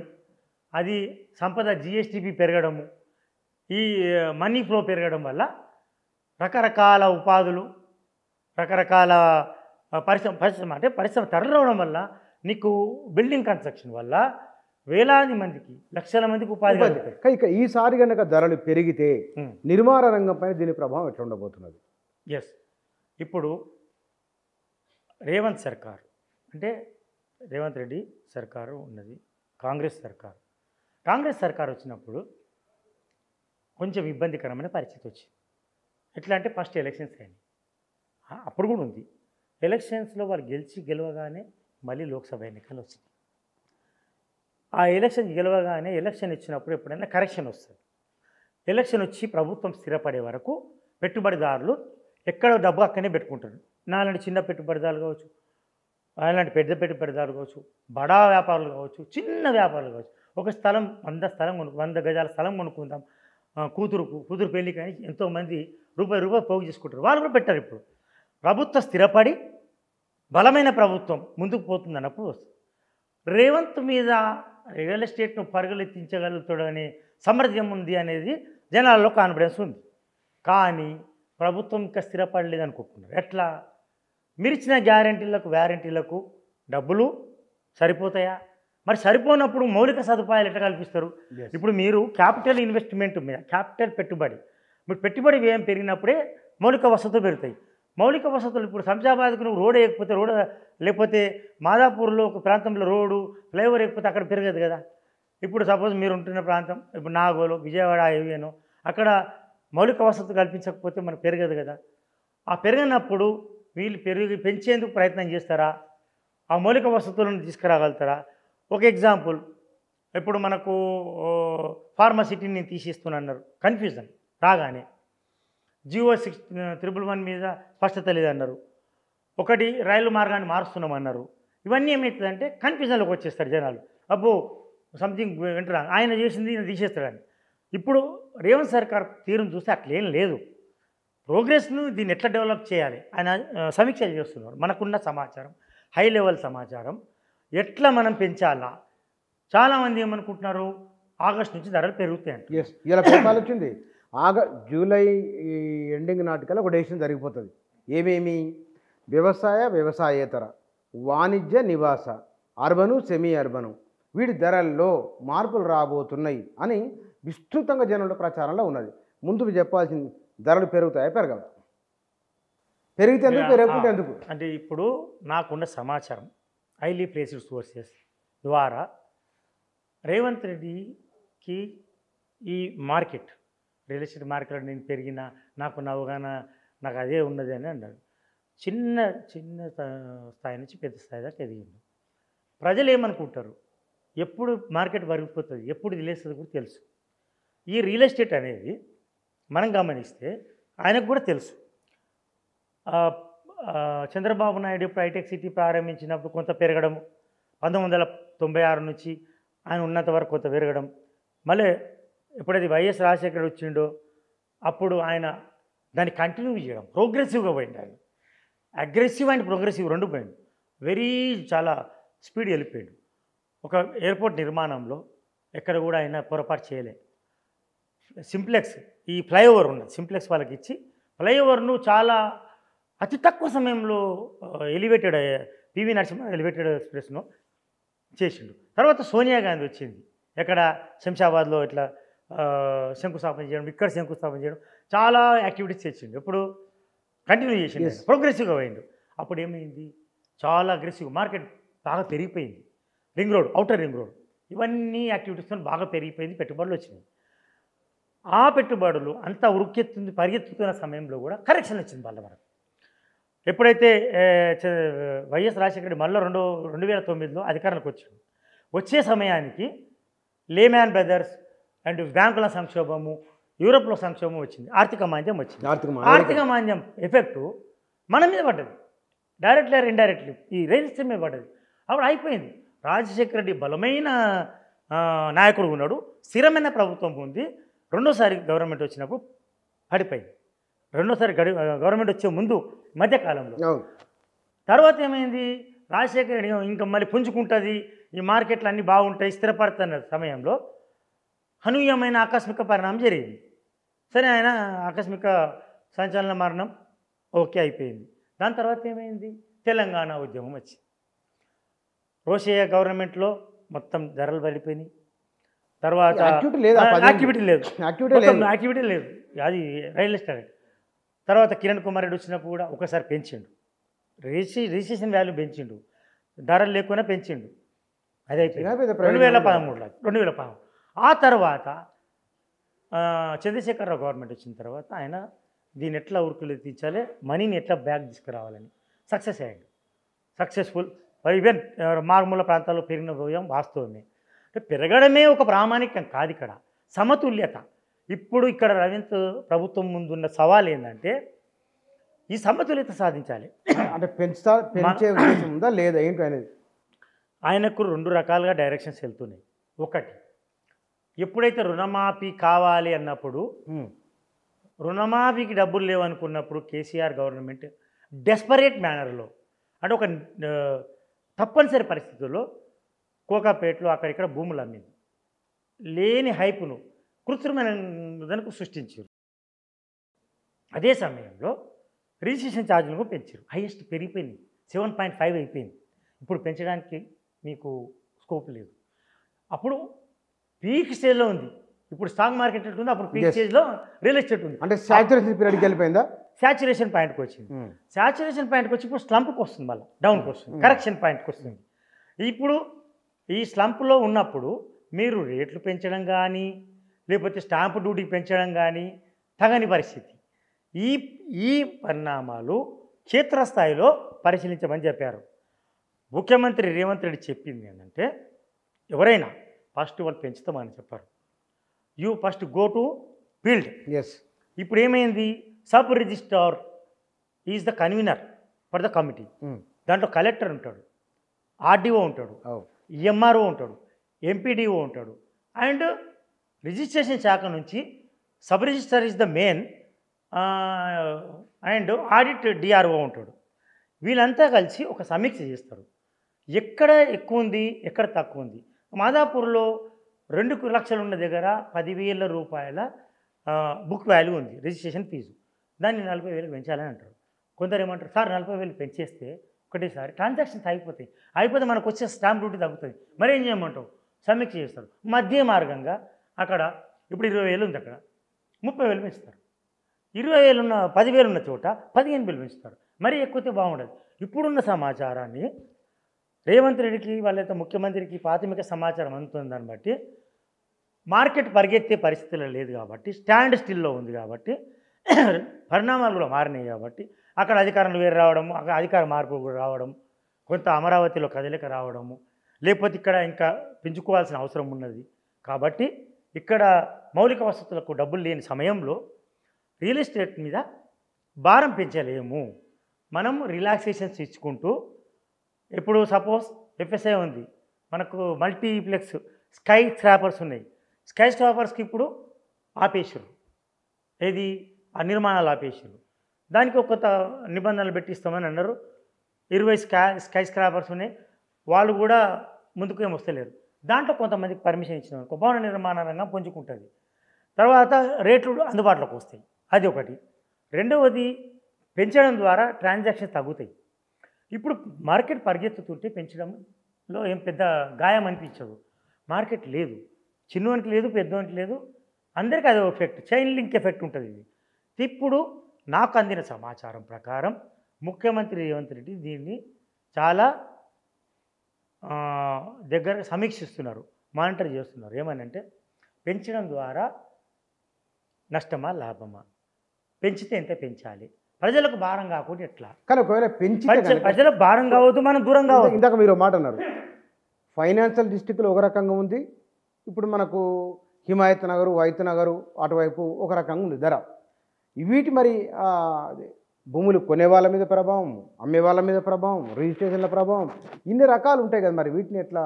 Speaker 2: అది సంపద జిఎస్టిపి పెరగడము, ఈ మనీ ఫ్లో పెరగడం వల్ల రకరకాల ఉపాధులు, రకరకాల పరిశ్రమ తరలివడం వల్ల నీకు బిల్డింగ్ కన్స్ట్రక్షన్ వల్ల వేలాది మందికి, లక్షల మందికి ఉపాధి కలుగుతాయి.
Speaker 1: ఇక ఈసారి కనుక ధరలు పెరిగితే నిర్మాణ రంగం పైన దీని ప్రభావం ఎట్లా ఉండబోతున్నది?
Speaker 2: ఎస్. ఇప్పుడు రేవంత్ సర్కార్ అంటే రేవంత్ రెడ్డి సర్కారు ఉన్నది, కాంగ్రెస్ సర్కారు. కాంగ్రెస్ సర్కార్ వచ్చినప్పుడు కొంచెం ఇబ్బందికరమైన పరిస్థితి వచ్చింది. ఎట్లా అంటే ఫస్ట్ ఎలక్షన్స్ అయినాయి, అప్పుడు కూడా ఉంది. ఎలక్షన్స్లో వాళ్ళు గెలవగానే మళ్ళీ లోక్సభ ఎన్నికలు వచ్చినాయి. ఆ ఎలక్షన్ గెలవగానే ఎలక్షన్ ఇచ్చినప్పుడు ఎప్పుడైనా కరెక్షన్ వస్తుంది. ఎలక్షన్ వచ్చి ప్రభుత్వం స్థిరపడే వరకు పెట్టుబడిదారులు ఎక్కడ డబ్బు అక్కడనే పెట్టుకుంటారు. నాలాంటి చిన్న పెట్టుబడిదారులు కావచ్చు, అలాంటి పెద్ద పెట్టుబడిదారులు కావచ్చు, బడా వ్యాపారులు కావచ్చు, చిన్న వ్యాపారులు కావచ్చు. ఒక స్థలం 100 గజాల స్థలం కొనుక్కుందాం, కూతురు పెళ్లి కానీ ఎంతోమంది రూపాయి పోగు చేసుకుంటారు. వాళ్ళు కూడా పెట్టారు. ఇప్పుడు ప్రభుత్వం స్థిరపడి బలమైన ప్రభుత్వం ముందుకు పోతుంది అన్నప్పుడు వస్తుంది. రేవంత్ మీద రియల్ ఎస్టేట్ను పరుగులెత్తించగలుగుతాడు అనే సామర్థ్యం ఉంది అనేది జనాల్లో కాన్ఫిడెన్స్ ఉంది. కానీ ప్రభుత్వం ఇంకా స్థిరపడలేదు అనుకుంటున్నారు. ఎట్లా? మీరు ఇచ్చిన వ్యారంటీలకు డబ్బులు సరిపోతాయా? మరి సరిపోనప్పుడు మౌలిక సదుపాయాలు ఎట్లా కల్పిస్తారు? ఇప్పుడు మీరు క్యాపిటల్ ఇన్వెస్ట్మెంట్ మీద, క్యాపిటల్ పెట్టుబడి, మీరు పెట్టుబడి వ్యయం పెరిగినప్పుడే మౌలిక వసతులు పెరుగుతాయి. మౌలిక వసతులు ఇప్పుడు శంషాబాద్కు నువ్వు రోడ్ వేయకపోతే, లేకపోతే మాదాపూర్లో ఒక ప్రాంతంలో రోడ్డు ఫ్లైఓవర్ వేయకపోతే అక్కడ పెరగదు కదా. ఇప్పుడు సపోజ్ మీరు ఉంటున్న ప్రాంతం ఇప్పుడు నాగోలు, విజయవాడ హైవేనో అక్కడ మౌలిక వసతులు కల్పించకపోతే మనకు పెరగదు కదా. ఆ పెరిగినప్పుడు వీళ్ళు పెంచేందుకు ప్రయత్నం చేస్తారా? ఆ మౌలిక వసతులను తీసుకురాగలుగుతారా? ఒక ఎగ్జాంపుల్, ఇప్పుడు మనకు ఫార్మసిటీని నేను తీసేస్తున్నాన్నారు, కన్ఫ్యూజన్ రాగానే. జియో 611 మీద స్పష్టత లేదన్నారు. ఒకటి రైలు మార్గాన్ని మారుస్తున్నామన్నారు. ఇవన్నీ ఏమవుతుందంటే కన్ఫ్యూజన్లోకి వచ్చేస్తారు జనాలు. అబ్బో సంథింగ్ వింటారా, ఆయన చేసింది ఈయన తీసేస్తాడని. ఇప్పుడు రేవంత్ సర్కార్ తీరును చూస్తే అట్లేం లేదు. ప్రోగ్రెస్ను దీన్ని ఎట్లా డెవలప్ చేయాలి ఆయన సమీక్ష చేస్తున్నారు. మనకున్న సమాచారం, హై లెవెల్ సమాచారం ఎట్లా మనం పెంచాలా. చాలామంది ఏమనుకుంటున్నారు, ఆగస్టు నుంచి ధరలు పెరుగుతాయంట.
Speaker 1: ఎస్, ఇలా పేపాలు వచ్చింది. జూలై ఎండింగ్ నాటికల్లా ఒక డెసిషన్ జరిగిపోతుంది. ఏమేమి? వ్యవసాయేతర, వాణిజ్య, నివాస, అర్బను, సెమీ అర్బను, వీటి ధరల్లో మార్పులు రాబోతున్నాయి అని విస్తృతంగా జనంలో ప్రచారంలో ఉన్నది. ముందుకు చెప్పాల్సింది ధరలు పెరుగుతాయా పెరగవా? పెరిగితే ఎందుకు, పెరగకుంటే ఎందుకు?
Speaker 2: అంటే ఇప్పుడు నాకున్న సమాచారం హైలీ ప్లేస్డ్ సోర్సెస్ ద్వారా రేవంత్ రెడ్డికి ఈ మార్కెట్, రియల్ ఎస్టేట్ మార్కెట్లో నేను పెరిగిన, నాకున్న అవగాహన నాకు అదే ఉన్నది అని అన్నాడు. చిన్న స్థాయి నుంచి పెద్ద స్థాయి దాకా ఎదిగింది. ప్రజలు ఏమనుకుంటారు, ఎప్పుడు మార్కెట్ వరిగిపోతుంది, ఎప్పుడు ఇది లేస్తుంది కూడా తెలుసు. ఈ రియల్ ఎస్టేట్ అనేది మనం గమనిస్తే ఆయనకు కూడా తెలుసు. చంద్రబాబు నాయుడు ఇప్పుడు హైటెక్ సిటీ ప్రారంభించినప్పుడు కొంత పెరగడం, 1996 నుంచి ఆయన ఉన్నంత వరకు కొంత పెరగడం, మళ్ళీ ఎప్పుడైతే వైఎస్ రాజశేఖర్ వచ్చిండో అప్పుడు ఆయన దాన్ని కంటిన్యూ చేయడం, ప్రోగ్రెసివ్గా పోయింది. ఆయన అగ్రెసివ్ అండ్ ప్రోగ్రెసివ్ రెండు పోయింది. చాలా స్పీడ్ వెళ్ళిపోయాడు. ఒక ఎయిర్పోర్ట్ నిర్మాణంలో ఎక్కడ కూడా ఆయన పొరపాటు చేయలే. సింప్లెక్స్, ఈ ఫ్లైఓవర్ ఉన్నది, సింప్లెక్స్ వాళ్ళకి ఇచ్చి ఫ్లైఓవర్ను చాలా అతి తక్కువ సమయంలో ఎలివేటెడ్, పివి నరసింహ ఎలివేటెడ్ ఎక్స్ప్రెస్ను చేసిండు. తర్వాత సోనియా గాంధీ వచ్చింది, ఎక్కడ శంషాబాద్లో ఇట్లా శంకుస్థాపన చేయడం, ఇక్కడ శంకుస్థాపన చేయడం, చాలా యాక్టివిటీస్ చేసిండు. ఎప్పుడు కంటిన్యూ చేసిండు, ప్రోగ్రెసివ్గా పోయిండు. అప్పుడు ఏమైంది, చాలా అగ్రెసివ్, మార్కెట్ బాగా పెరిగిపోయింది. Ring road, outer ring road, ఇవన్నీ యాక్టివిటీస్తో బాగా పెరిగిపోయింది, పెట్టుబడులు వచ్చినాయి. ఆ పెట్టుబడులు అంతా పరిగెత్తుతున్న సమయంలో కూడా కరెక్షన్ వచ్చింది వాళ్ళ మనకు. ఎప్పుడైతే వైఎస్ రాజశేఖర రెడ్డి మళ్ళీ 2009లో అధికారంలోకి వచ్చాడు, వచ్చే సమయానికి లేమ్యాన్ బ్రదర్స్ అండ్ బ్యాంకుల సంక్షోభము, యూరోప్లో సంక్షోభం వచ్చింది, ఆర్థిక మాంద్యం వచ్చింది. ఆర్థిక మాంద్యం ఎఫెక్టు మన మీద పడ్డది, డైరెక్ట్లీ ఆర్ ఇండైరెక్ట్లీ ఈ రియల్ ఎస్టేట్ మీద పడ్డది. అప్పుడు అయిపోయింది. రాజశేఖర రెడ్డి బలమైన నాయకుడు ఉన్నాడు, స్థిరమైన ప్రభుత్వం ఉంది. రెండోసారి గవర్నమెంట్ వచ్చినప్పుడు పడిపోయింది. రెండోసారి గవర్నమెంట్ వచ్చే ముందు మధ్యకాలంలో. తర్వాత ఏమైంది, రాజశేఖర రెడ్డి ఇంకా మళ్ళీ పుంజుకుంటుంది, ఈ మార్కెట్లు అన్నీ బాగుంటాయి, స్థిరపడుతున్న సమయంలో అనూహ్యమైన ఆకస్మిక పరిణామం జరిగింది. సరే, ఆయన ఆకస్మిక సంచలన మరణం ఓకే అయిపోయింది. దాని తర్వాత ఏమైంది, తెలంగాణ ఉద్యమం వచ్చింది. రోషయ్య గవర్నమెంట్లో మొత్తం ధరలు పడిపోయినాయి. తర్వాత యాక్టివిటీ లేదు, అది రియల్ ఎస్టేట్. తర్వాత కిరణ్ కుమార్ రెడ్డి వచ్చినప్పుడు కూడా ఒకసారి పెంచిండు, రిజిస్ట్రేషన్ వాల్యూ పెంచిండు, ధరలు లేకుండా పెంచిండు. అదే 2013లో 2013. ఆ తర్వాత చంద్రశేఖరరావు గవర్నమెంట్ వచ్చిన తర్వాత ఆయన దీన్ని ఎట్లా ఉరుకులు తీర్చాలి, మనీని ఎట్లా బ్యాక్ తీసుకురావాలని సక్సెస్ అయ్యాడు. సక్సెస్ఫుల్. ఈవెన్ మారుమూల ప్రాంతాల్లో పెరిగిన పోయాం వాస్తవమే. అంటే పెరగడమే ఒక ప్రామాణికం కాదు, ఇక్కడ సమతుల్యత. ఇప్పుడు ఇక్కడ రవీంద్ర ప్రభుత్వం ముందున్న సవాల్ ఏంటంటే ఈ సమతుల్యత సాధించాలి.
Speaker 1: అంటే పెంచే ఉద్దేశం ఉందా లేదా ఏంటి అనేది
Speaker 2: ఆయనకు 2 రకాలుగా డైరెక్షన్స్ వెళ్తున్నాయి. ఒకటి, ఎప్పుడైతే రుణమాఫీ కావాలి అన్నప్పుడు, రుణమాఫీకి డబ్బులు లేవనుకున్నప్పుడు కేసీఆర్ గవర్నమెంట్ డెస్పరేట్ మేనర్లో, అంటే ఒక తప్పనిసరి పరిస్థితుల్లో కోకాపేటలో అక్కడిక్కడ భూములు అమ్మింది. లేని హైపును కృత్రిమైన దానికి సృష్టించారు. అదే సమయంలో రిజిస్ట్రేషన్ ఛార్జీలకు పెంచారు. హైయెస్ట్ పెరిగిపోయింది, 7.5 అయిపోయింది. ఇప్పుడు పెంచడానికి మీకు స్కోప్ లేదు. అప్పుడు పీక్ స్టేజ్లో ఉంది. ఇప్పుడు స్టాక్ మార్కెట్ ఉంది, అప్పుడు పీక్ స్టేజ్లో రియల్ ఎస్టేట్ ఉంది.
Speaker 1: అంటే సాచురేషన్ పీరియడ్కి వెళ్ళిపోయిందా?
Speaker 2: సాచురేషన్ పాయింట్కి వచ్చింది. సాచురేషన్ పాయింట్కి వచ్చి ఇప్పుడు స్లంప్కి వస్తుంది, మళ్ళీ డౌన్కి వస్తుంది, కరెక్షన్ పాయింట్కి వస్తుంది. ఇప్పుడు ఈ స్లంప్లో ఉన్నప్పుడు మీరు రేట్లు పెంచడం కానీ లేకపోతే స్టాంపు డ్యూటీ పెంచడం కానీ తగని పరిస్థితి. ఈ పరిణామాలు క్షేత్రస్థాయిలో పరిశీలించమని చెప్పారు. ముఖ్యమంత్రి రేవంత్ రెడ్డి చెప్పింది ఏంటంటే, ఎవరైనా ఫస్ట్ వాళ్ళు పెంచుతామని చెప్పారు. You first go to field. ఇప్పుడు ఏమైంది, sub registrar is the convener for the committee. దాంట్లో కలెక్టర్ ఉంటాడు, ఆర్డీఓ ఉంటాడు, ఎంఆర్ఓ ఉంటాడు, ఎంపీడీఓ ఉంటాడు, అండ్ రిజిస్ట్రేషన్ శాఖ నుంచి sub registrar is the main, and audit DRO ఉంటాడు. వీళ్ళంతా కలిసి ఒక సమీక్ష చేస్తారు. ఎక్కడ ఎక్కువ ఉంది, ఎక్కడ తక్కువ ఉంది. మాదాపూర్లో 2 లక్షలు ఉన్న దగ్గర 10,000 రూపాయల బుక్ వాల్యూ ఉంది, రిజిస్ట్రేషన్ ఫీజు. దాన్ని 40,000 పెంచాలని అంటారు. కొందరు ఏమంటారు, సార్ 40,000 పెంచేస్తే ఒకటేసారి ట్రాన్సాక్షన్స్ అయిపోతే మనకు వచ్చే స్టాంప్ డ్యూటీ తగ్గుతుంది, మరి ఏం చేయమంటావు, సమీక్ష చేస్తారు. మధ్య మార్గంగా అక్కడ ఇప్పుడు 20,000 ఉంది, అక్కడ 30,000 పెంచుతారు. 20,000 ఉన్న 10,000 ఉన్న చోట 15,000 పెంచుతారు. మరీ ఎక్కువతే బాగుండదు. ఇప్పుడున్న సమాచారాన్ని రేవంత్ రెడ్డికి వాళ్ళైతే ముఖ్యమంత్రికి ప్రాథమిక సమాచారం అందుతుంది. దాన్ని బట్టి మార్కెట్ పరిగెత్తే పరిస్థితుల్లో లేదు కాబట్టి, స్టాండ్ స్టిల్లో ఉంది కాబట్టి, పరిణామాలు కూడా మారినాయి కాబట్టి, అక్కడ అధికారులు వేరు రావడము, అక్కడ అధికార మార్పు కూడా రావడం, కొంత అమరావతిలో కదలిక రావడము, లేకపోతే ఇక్కడ ఇంకా పెంచుకోవాల్సిన అవసరం ఉన్నది. కాబట్టి ఇక్కడ మౌలిక వసతులకు డబ్బులు లేని సమయంలో రియల్ ఎస్టేట్ మీద భారం పెంచలేము. మనం రిలాక్సేషన్స్ ఇచ్చుకుంటూ, ఇప్పుడు సపోజ్ ఎఫ్ఎస్ఐ ఉంది, మనకు మల్టీప్లెక్స్ స్కై స్క్రాపర్స్ ఉన్నాయి. స్కై స్క్రాపర్స్కి ఇప్పుడు ఆపేసారు, ఏది ఆ నిర్మాణాలు ఆపేసారు. దానికి ఒక నిబంధనలు పెట్టిస్తామని అన్నారు. 20 స్కై స్క్రాపర్స్ ఉన్నాయి, వాళ్ళు కూడా ముందుకు ఏం వస్తలేరు. దాంట్లో కొంతమందికి పర్మిషన్ ఇచ్చిన భవన నిర్మాణ రంగం పుంజుకుంటుంది. తర్వాత రేట్లు అందుబాటులోకి వస్తాయి, అది ఒకటి. రెండవది, పెంచడం ద్వారా ట్రాన్సాక్షన్ తగ్గుతాయి. ఇప్పుడు మార్కెట్ పరిగెత్తుతుంటే పెంచడంలో ఏం పెద్ద గాయం అనిపించదు. మార్కెట్ లేదు, చిన్నవానికి లేదు, పెద్దవానికి లేదు, అందరికీ అదే ఎఫెక్ట్, చైన్ లింక్ ఎఫెక్ట్ ఉంటుంది. ఇది ఇప్పుడు నాకు అందిన సమాచారం ప్రకారం ముఖ్యమంత్రి రేవంత్ రెడ్డి దీన్ని చాలా దగ్గర సమీక్షిస్తున్నారు, మానిటర్ చేస్తున్నారు. ఏమనంటే, పెంచడం ద్వారా నష్టమా లాభమా, పెంచితే ఎంత పెంచాలి, ప్రజలకు భారం కాకుండా ఎట్లా.
Speaker 1: కానీ ఒకవేళ
Speaker 2: ప్రజలకు భారం కావద్దు, మనం దూరం కావద్దు.
Speaker 1: ఇందాక మీరు మాట అన్నారు, ఫైనాన్షియల్ డిస్ట్రిక్ట్లో ఒక రకంగా ఉంది, ఇప్పుడు మనకు హిమాయత్ నగరు, వైత్ నగరు అటువైపు ఒక రకంగా ఉంది ధర. వీటి మరి భూములు కొనే వాళ్ళ మీద ప్రభావం, అమ్మే వాళ్ళ మీద ప్రభావం, రిజిస్ట్రేషన్ల ప్రభావం, ఇన్ని రకాలు ఉంటాయి కదా, మరి వీటిని ఎట్లా?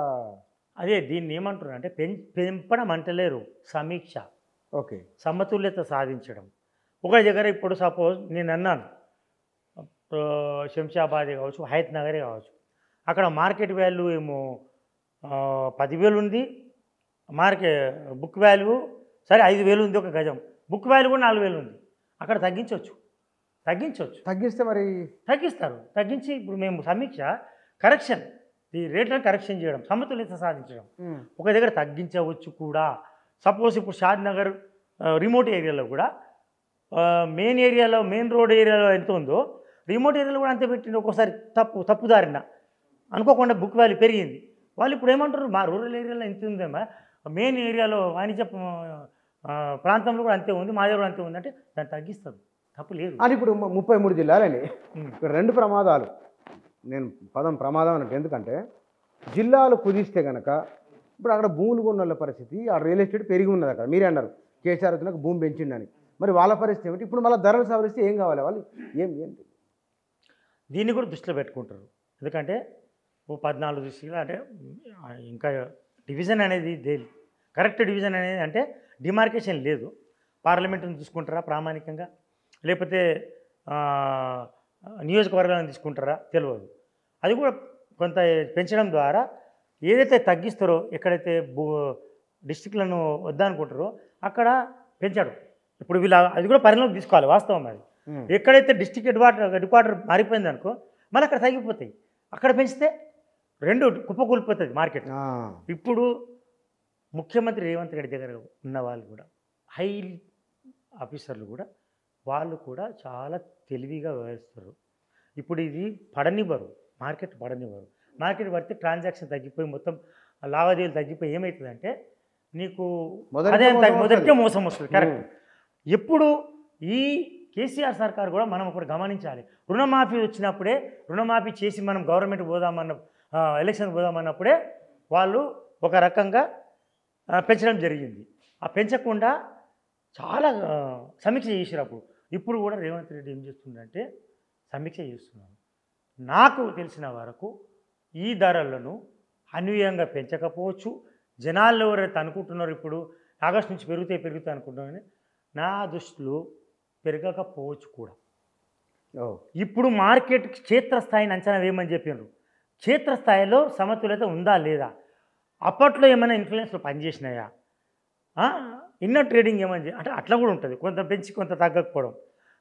Speaker 2: అదే దీన్ని ఏమంటున్నారు అంటే, పెంపడం అంటలేరు, సమీక్ష.
Speaker 1: ఓకే,
Speaker 2: సమతుల్యత సాధించడం. ఒక దగ్గర ఇప్పుడు సపోజ్ నేను అన్నాను, శంషాబాదే కావచ్చు, హయత్ నగరే కావచ్చు, అక్కడ మార్కెట్ వాల్యూ ఏమో 10,000 ఉంది, బుక్ వాల్యూ సరే 5,000 ఉంది ఒక గజం, బుక్ వాల్యూ కూడా 4,000 ఉంది. అక్కడ తగ్గించవచ్చు.
Speaker 1: తగ్గిస్తే మరి
Speaker 2: తగ్గిస్తారు. తగ్గించి ఇప్పుడు మేము సమీక్ష కరెక్షన్, ఈ రేట్లను కరెక్షన్ చేయడం, సమతుల్యత సాధించడం. ఒక దగ్గర తగ్గించవచ్చు కూడా. సపోజ్ ఇప్పుడు షాద్ నగర్ రిమోట్ ఏరియాలో కూడా మెయిన్ ఏరియాలో మెయిన్ రోడ్ ఏరియాలో ఎంత ఉందో రిమోట్ ఏరియాలో కూడా అంతే పెట్టింది. ఒక్కోసారి తప్పుదారిన అనుకోకుండా బుక్ వాల్యూ పెరిగింది. వాళ్ళు ఇప్పుడు ఏమంటారు, మా రూరల్ ఏరియాలో ఎంత ఉందేమా, మెయిన్ ఏరియాలో వాణిజ్య ప్రాంతంలో కూడా అంతే ఉంది, మా దగ్గర కూడా అంతే ఉంది అంటే దాన్ని తగ్గిస్తుంది, తప్పు లేదు.
Speaker 1: అది ఇప్పుడు 33 జిల్లాలండి. ఇక్కడ 2 ప్రమాదాలు. నేను పదం ప్రమాదం అంటే ఎందుకంటే జిల్లాలు కుదిస్తే కనుక ఇప్పుడు అక్కడ భూములు కొన్న వాళ్ళ పరిస్థితి, ఆ రియల్ ఎస్టేట్ పెరిగి ఉన్నది. అక్కడ మీరే అన్నారు కేసీఆర్ వచ్చినాక భూమి పెంచిండని, మరి వాళ్ళ పరిస్థితి ఏమిటి? ఇప్పుడు మళ్ళీ ధరలు సవరిస్తే ఏం కావాలి వాళ్ళు? ఏంటి
Speaker 2: దీన్ని కూడా దృష్టిలో పెట్టుకుంటారు. ఎందుకంటే ఓ 14 దృష్టిలో అంటే ఇంకా డివిజన్ అనేది కరెక్ట్ డివిజన్ అనేది అంటే డిమార్కేషన్ లేదు. పార్లమెంటును తీసుకుంటారా ప్రామాణికంగా, లేకపోతే నియోజకవర్గాలను తీసుకుంటారా తెలియదు. అది కూడా కొంత పెంచడం ద్వారా ఏదైతే తగ్గిస్తారో, ఎక్కడైతే డిస్టిక్లను వద్దనుకుంటారో అక్కడ పెంచడం. ఇప్పుడు వీళ్ళు అది కూడా పరిణామం తీసుకోవాలి. వాస్తవం అది. ఎక్కడైతే డిస్టిక్ హెడ్ క్వార్టర్ మారిపోయింది అనుకో, మళ్ళీ అక్కడ తగ్గిపోతాయి. అక్కడ పెంచితే 2 కుప్పకూలిపోతుంది మార్కెట్. ఇప్పుడు ముఖ్యమంత్రి రేవంత్ రెడ్డి దగ్గర ఉన్న వాళ్ళు కూడా హై ఆఫీసర్లు కూడా వాళ్ళు కూడా చాలా తెలివిగా వ్యవహరిస్తారు. ఇప్పుడు ఇది పడనివ్వరు, మార్కెట్ పడితే ట్రాన్సాక్షన్ తగ్గిపోయి మొత్తం లావాదేవీలు తగ్గిపోయి ఏమవుతుందంటే నీకు మొదటికే మోసం వస్తుంది. కరెక్ట్. ఎప్పుడు ఈ కేసీఆర్ సర్కార్ కూడా మనం ఒకటి గమనించాలి. రుణమాఫీ వచ్చినప్పుడే, రుణమాఫీ చేసి మనం గవర్నమెంట్ పోదామన్న ఎలక్షన్ పోదామన్నప్పుడే వాళ్ళు ఒక రకంగా పెంచడం జరిగింది. ఆ పెంచకుండా చాలా సమీక్ష చేసినప్పుడు ఇప్పుడు కూడా రేవంత్ రెడ్డి ఏం చేస్తుందంటే సమీక్ష చేస్తున్నాను. నాకు తెలిసిన వరకు ఈ ధరలను అన్వయంగా పెంచకపోవచ్చు. జనాల్లో ఎవరైతే అనుకుంటున్నారో ఇప్పుడు ఆగస్టు నుంచి పెరుగుతాయి అనుకుంటున్నారని, నా దృష్టిలో పెరగకపోవచ్చు కూడా. ఇప్పుడు మార్కెట్ క్షేత్రస్థాయిని అంచనా వేయమని చెప్పినారు. క్షేత్రస్థాయిలో సమతుల్యత ఉందా లేదా, అప్పట్లో ఏమైనా ఇన్ఫ్లుయెన్స్లో పనిచేసినాయా, ఇన్నర్ ట్రేడింగ్ ఏమని అంటే అట్లా కూడా ఉంటుంది. కొంత పెంచి కొంత తగ్గకపోవడం.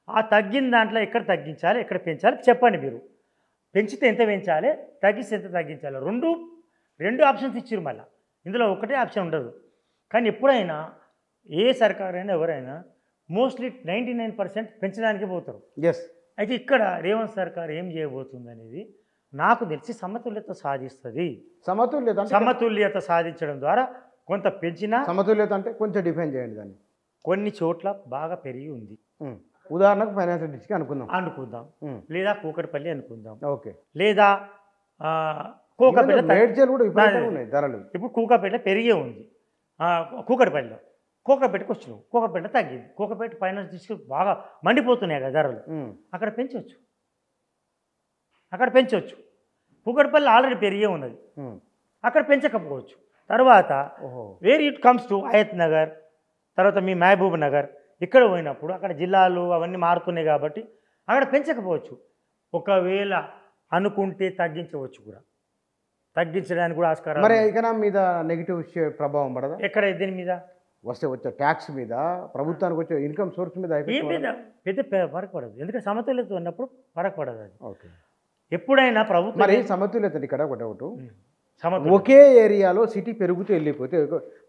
Speaker 2: ఆ తగ్గిన దాంట్లో ఎక్కడ తగ్గించాలి, ఎక్కడ పెంచాలి చెప్పండి మీరు. పెంచితే ఎంత పెంచాలి, తగ్గిస్తే ఎంత తగ్గించాలి, రెండు ఆప్షన్స్ ఇచ్చారు. మళ్ళీ ఇందులో ఒకటే ఆప్షన్ ఉండదు. కానీ ఎప్పుడైనా ఏ సర్కారైనా ఎవరైనా మోస్ట్లీ 99% పెంచడానికి పోతారు. అయితే ఇక్కడ రేవంత్ సర్కార్ ఏం చేయబోతుంది అనేది నాకు తెలిసి సమతుల్యత సాధిస్తుంది. సమతుల్యత సాధించడం ద్వారా కొంత పెంచిన
Speaker 1: సమతుల్యత అంటే కొంచెం డిఫైన్ చేయండి దాన్ని.
Speaker 2: కొన్ని చోట్ల బాగా పెరిగి ఉంది.
Speaker 1: ఉదాహరణకు ఫైనాన్షియల్ డిస్ట్రిక్ట్ అనుకుందాం,
Speaker 2: లేదా కూకట్పల్లి అనుకుందాం,
Speaker 1: ఓకే,
Speaker 2: లేదా కూకపేట.
Speaker 1: ధరలు
Speaker 2: ఇప్పుడు కూకపేట పెరిగే ఉంది. కూకపేటకు వచ్చినావు, కూకపేట తగ్గింది. కూకపేట ఫైనాన్స్ డిస్ట్రిక్ట్ బాగా మండిపోతున్నాయి కదా ధరలు, అక్కడ పెంచవచ్చు. కూకట్పల్లి ఆల్రెడీ పెరిగే ఉన్నది, అక్కడ పెంచకపోవచ్చు. తర్వాత where it comes to Hayat Nagar, తర్వాత మీ మహబూబ్ నగర్, ఇక్కడ పోయినప్పుడు అక్కడ జిల్లాలు అవన్నీ మారుతున్నాయి కాబట్టి అక్కడ పెంచకపోవచ్చు. ఒకవేళ అనుకుంటే తగ్గించవచ్చు కూడా, తగ్గించడానికి కూడా ఆస్కారం.
Speaker 1: మరి ఎకనామీ మీద నెగిటివ్ ప్రభావం పడదా?
Speaker 2: ఎక్కడ దీని మీద
Speaker 1: వచ్చే ట్యాక్స్ మీద, ప్రభుత్వానికి వచ్చే ఇన్కమ్ సోర్స్ మీద
Speaker 2: పెద్ద ఫరక పడదు. ఎందుకంటే సమతుల్యత ఉన్నప్పుడు ఫరక పడదు. అది ఎప్పుడైనా ప్రభుత్వం
Speaker 1: మరి సమతుల్యత ఇక్కడ ఒకటి ఒకే ఏరియాలో సిటీ పెరుగుతూ వెళ్ళిపోతే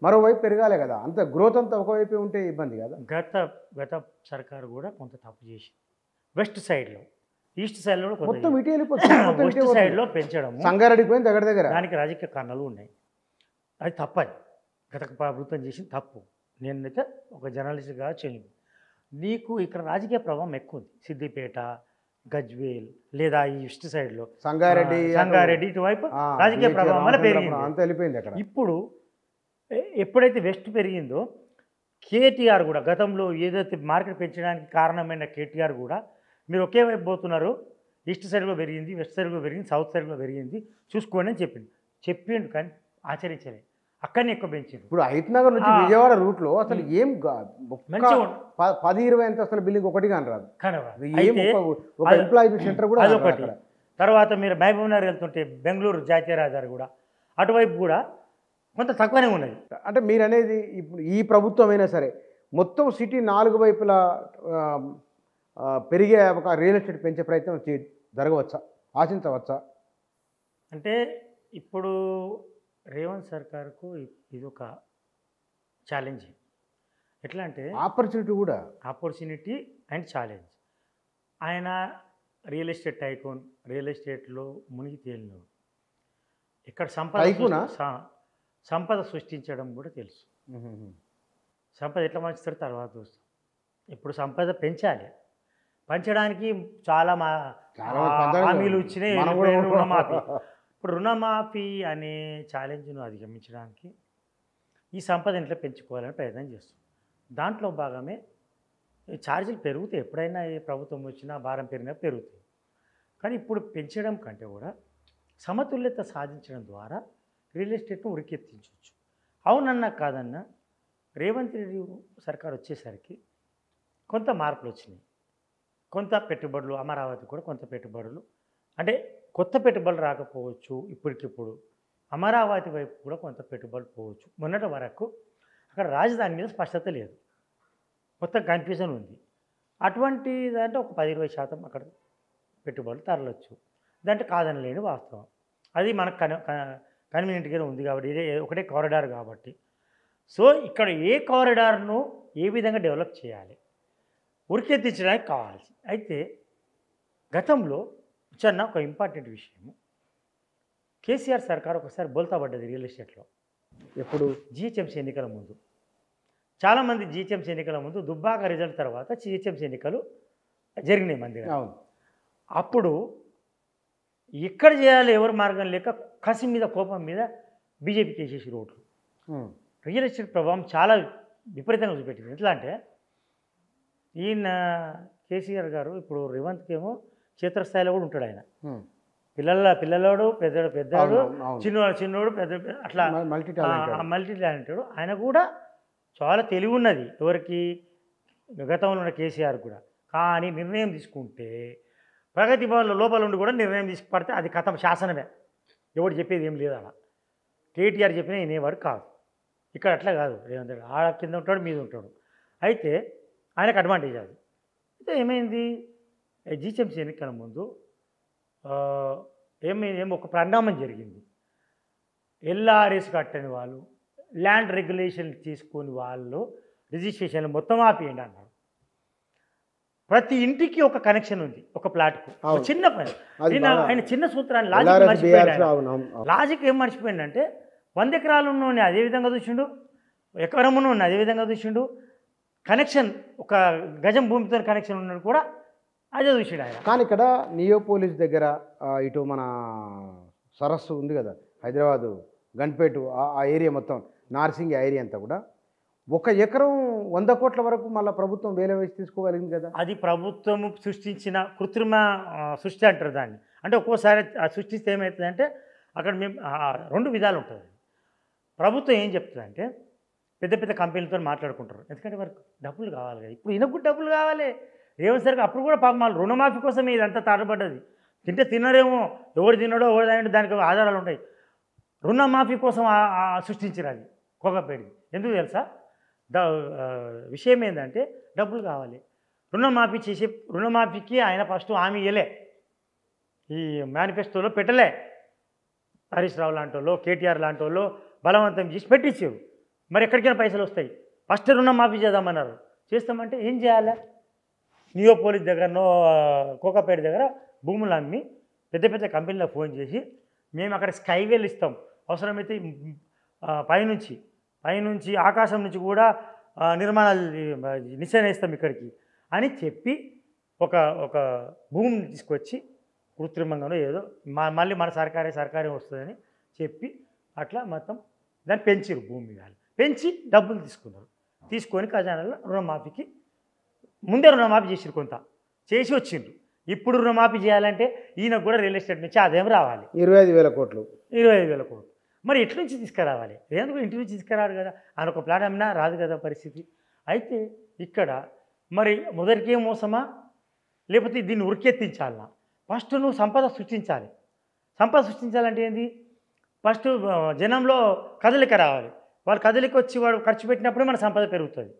Speaker 1: మరోవైపు పెరగాలి కదా, అంత గ్రోత్ అంతా ఒకవైపు ఉంటే ఇబ్బంది కదా.
Speaker 2: గత సర్కారు కూడా కొంత తప్పు చేసి వెస్ట్ సైడ్లో, ఈస్ట్ సైడ్లో
Speaker 1: మొత్తం ఇటు వెళ్ళిపోతుంది.
Speaker 2: వెస్ట్ సైడ్లో పెంచడం,
Speaker 1: సంగారెడ్డికి పోయింది దగ్గర
Speaker 2: దానికి రాజకీయ కారణాలు ఉన్నాయి. అది తప్పది, గత ప్రభుత్వం చేసిన తప్పు. నేనైతే ఒక జర్నలిస్ట్గా చేయను. నీకు ఇక్కడ రాజకీయ ప్రభావం ఎక్కువ ఉంది. సిద్దిపేట, గజ్వేల్, లేదా ఈ ఈస్ట్ సైడ్లో సంగారెడ్డి ఇటువైపు రాజకీయ ప్రభావం వల్ల పెరిగింది. ఇప్పుడు ఎప్పుడైతే వెస్ట్ పెరిగిందో కేటీఆర్ కూడా గతంలో ఏదైతే మార్కెట్ పెంచడానికి కారణమైన కేటీఆర్ కూడా మీరు ఒకే వైపు పోతున్నారు, ఈస్ట్ సైడ్లో పెరిగింది, వెస్ట్ సైడ్లో పెరిగింది, సౌత్ సైడ్లో పెరిగింది చూసుకోండి అని చెప్పిండు కానీ ఆచరించలేదు. అక్కడనే ఎక్కువ పెంచింది.
Speaker 1: ఇప్పుడు హయత్ నగర్ నుంచి విజయవాడ రూట్లో అసలు ఏం 10-20 ఎంత అసలు బిల్డింగ్ ఒకటి కానీ రాదు. ఎంప్లాయీ సెంటర్ కూడా
Speaker 2: అదొకటి. తర్వాత మీరు మహబూబ్ నగర్ వెళ్తుంటే బెంగళూరు జాతీయ రహదారి కూడా అటువైపు కూడా కొంత తక్కువనే ఉన్నది.
Speaker 1: అంటే మీరు అనేది ఇప్పుడు ఈ ప్రభుత్వం అయినా సరే మొత్తం సిటీ 4 వైపులా పెరిగే ఒక రియల్ ఎస్టేట్ పెంచే ప్రయత్నం జరగవచ్చా, ఆశించవచ్చా?
Speaker 2: అంటే ఇప్పుడు రేవంత్ సర్కార్కు ఇది ఒక ఛాలెంజ్. ఎట్లా అంటే
Speaker 1: ఆపర్చునిటీ కూడా.
Speaker 2: Opportunity and challenge. ఆయన రియల్ ఎస్టేట్ టైకోన్, రియల్ ఎస్టేట్లో మునిగి తేలినోడు. ఇక్కడ సంపద సృష్టించడం కూడా తెలుసు. సంపద ఎట్లా పంచుతారు తర్వాత చూస్తాం. ఇప్పుడు సంపద పెంచాలి. పెంచడానికి చాలా హామీలు వచ్చినాయి. రుణమాఫీ. ఇప్పుడు రుణమాఫీ అనే ఛాలెంజ్ను అధిగమించడానికి ఈ సంపద ఎట్లా పెంచుకోవాలని ప్రయత్నం చేస్తాం. దాంట్లో భాగమే ఛార్జీలు పెరుగుతాయి. ఎప్పుడైనా ఏ ప్రభుత్వం వచ్చినా భారం పెరిగినా పెరుగుతాయి. కానీ ఇప్పుడు పెంచడం కంటే కూడా సమతుల్యత సాధించడం ద్వారా రియల్ ఎస్టేట్ను ఉరికెత్తించవచ్చు. అవునన్నా కాదన్నా రేవంత్ రెడ్డి సర్కార్ వచ్చేసరికి కొంత మార్పులు వచ్చినాయి. కొంత పెట్టుబడులు, అమరావతి కూడా కొంత పెట్టుబడులు, అంటే కొత్త పెట్టుబడులు రాకపోవచ్చు. ఇప్పటికిప్పుడు అమరావతి వైపు కూడా కొంత పెట్టుబడులు పోవచ్చు. మొన్నటి వరకు అక్కడ రాజధాని మీద స్పష్టత లేదు, మొత్తం కన్ఫ్యూజన్ ఉంది. అటువంటి దాంట్లో ఒక 10-20% అక్కడ పెట్టుబడులు తరలొచ్చు. దాంట్లో కాదనలేని వాస్తవం. అది మనకు కన్వీనియంట్గానే ఉంది కాబట్టి, ఇదే ఒకటే కారిడార్ కాబట్టి. సో ఇక్కడ ఏ కారిడార్ను ఏ విధంగా డెవలప్ చేయాలి, ఉరికెత్తించడానికి కావాల్సి. అయితే గతంలో చిన్న ఒక ఇంపార్టెంట్ విషయము, కేసీఆర్ సర్కార్ ఒకసారి బోల్తా పడ్డది రియల్ ఎస్టేట్లో. ఎప్పుడు? జిహెచ్ఎంసీ ఎన్నికల ముందు. చాలామంది జిహెచ్ఎంసీ ఎన్నికల ముందు దుబ్బాక రిజల్ట్ తర్వాత జిహెచ్ఎంసీ ఎన్నికలు జరిగినాయి మంది. అప్పుడు ఎక్కడ చేయాలి ఎవరు మార్గం లేక కసి మీద కోపం మీద బీజేపీకి వేసేసి రోడ్లు. రియల్ ఎస్టేట్ ప్రభావం చాలా విపరీతంగా చూపెట్టింది. ఎట్లా అంటే ఈయన కేసీఆర్ గారు ఇప్పుడు రేవంత్కి ఏమో క్షేత్రస్థాయిలో కూడా ఉంటాడు. ఆయన పిల్లలోడు పెద్దోడు చిన్నోడు పెద్ద అట్లా మల్టీ టాలెంటెడ్. ఆయన కూడా చాలా తెలివి ఉన్నది ఎవరికి, గతంలో ఉన్న కేసీఆర్ కూడా. కానీ నిర్ణయం తీసుకుంటే ప్రగతి భవన్లో లోపల ఉండి కూడా నిర్ణయం తీసుకుపడితే అది కథం శాసనమే, ఎవరు చెప్పేది ఏం లేదు. అలా కేటీఆర్ చెప్పినా వినేవాడు కాదు. ఇక్కడ అట్లా కాదు. రేవంత్ రెడ్డి ఆడ కింద ఉంటాడు, మీద ఉంటాడు. అయితే ఆయనకు అడ్వాంటేజ్ అది. అయితే ఏమైంది, జిహెచ్ఎంసీ ఎన్నికల ముందు ఏమో ఒక పరిణామం జరిగింది. ఎల్ఆర్ఎస్ కట్టని వాళ్ళు, ల్యాండ్ రెగ్యులేషన్ తీసుకుని వాళ్ళు రిజిస్ట్రేషన్లు మొత్తం ఆపేయండి అన్నారు. ప్రతి ఇంటికి ఒక కనెక్షన్ ఉంది, ఒక ప్లాట్కు చిన్న పని. ఆయన చిన్న సూత్రాన్ని లాజిక్ మర్చిపోయాడు. లాజిక్ ఏం మర్చిపోయిందంటే 100 ఎకరాలు ఉన్నోని అదే విధంగా చూసిండు, ఎకరం ఉన్నోని అదే విధంగా చూసిండు, కనెక్షన్ ఒక గజం భూమితో కనెక్షన్ ఉన్నాడు కూడా అదే చూసిండు ఆయన.
Speaker 1: కానీ ఇక్కడ నియోపోలిస్ దగ్గర ఇటు మన సరస్సు ఉంది కదా, హైదరాబాదు గన్పేటు ఆ ఏరియా మొత్తం, నార్సింగ్ ఏరియా అంతా కూడా 1 ఎకరం 100 కోట్ల వరకు మళ్ళీ ప్రభుత్వం వేల వేసి తీసుకోగలిగింది కదా.
Speaker 2: అది ప్రభుత్వం సృష్టించిన కృత్రిమ సృష్టి అంటారు దాన్ని. అంటే ఒక్కోసారి సృష్టిస్తే ఏమవుతుందంటే అక్కడ మేము 2 విధాలు ఉంటుంది. ప్రభుత్వం ఏం చెప్తుందంటే పెద్ద పెద్ద కంపెనీలతో మాట్లాడుకుంటారు, ఎందుకంటే వారికి డబ్బులు కావాలి కదా. ఇప్పుడు ఈయనకు డబ్బులు కావాలి. రేవంత్ సరికి అప్పుడు కూడా పాపం వాళ్ళు రుణమాఫీ కోసమే ఇదంతా తాటపడ్డది. తిన్నారేమో, ఎవరు తిన్నాడో ఎవరు తాగాడో దానికి ఆధారాలు ఉంటాయి. రుణమాఫీ కోసం సృష్టించారు అది కోకపేడి. ఎందుకు తెలుసా? విషయం ఏంటంటే డబ్బులు కావాలి. రుణమాఫీకి ఆయన ఫస్ట్ హామీ ఇవ్వలే, ఈ మేనిఫెస్టోలో పెట్టలే. హరీష్ రావు లాంటి వాళ్ళు, కేటీఆర్ లాంటి వాళ్ళు బలవంతం చేసి పెట్టించారు. మరి ఎక్కడికైనా పైసలు వస్తాయి. ఫస్ట్ రుణమాఫీ చేద్దామన్నారు. చేస్తామంటే ఏం చేయాలి? నియోపోలిస్ దగ్గరనో కోకాపేట దగ్గర భూములు అమ్మి పెద్ద పెద్ద కంపెనీలకు ఫోన్ చేసి మేము అక్కడ స్కైవేలు ఇస్తాం, అవసరమైతే పైనుంచి ఆకాశం నుంచి కూడా నిర్మాణాలు నిశ్చయిస్తాం ఇక్కడికి అని చెప్పి ఒక భూమిని తీసుకొచ్చి కృత్రిమంగానో ఏదో మళ్ళీ మన సర్కారే వస్తుందని చెప్పి అట్లా మొత్తం దాన్ని పెంచారు. భూమి వాళ్ళు పెంచి డబ్బులు తీసుకొని ఖజానాలో రుణమాఫీకి ముందే రుణమాఫీ చేసిరు, కొంత చేసి వచ్చిండ్రు. ఇప్పుడు రుణమాఫీ చేయాలంటే ఈయనకు కూడా రియల్ ఎస్టేట్ నుంచి ఆదాయం రావాలి
Speaker 1: 25,000 కోట్లు.
Speaker 2: 25,000 కోట్లు. మరి ఎట్ల నుంచి తీసుకురావాలి? ఎందుకు ఇంటి నుంచి తీసుకురాడు కదా, ఆయన ఒక ప్లాట్ అమ్మినా రాదు కదా పరిస్థితి. అయితే ఇక్కడ మరి మొదటికే మోసమా, లేకపోతే దీన్ని ఉరికెత్తించాలన్నా? ఫస్ట్ నువ్వు సంపద సృష్టించాలి. సంపద సృష్టించాలంటే ఏంది? ఫస్ట్ జనంలో కదలిక రావాలి. వాళ్ళు కదలిక వచ్చి వాడు ఖర్చు పెట్టినప్పుడే మన సంపద పెరుగుతుంది.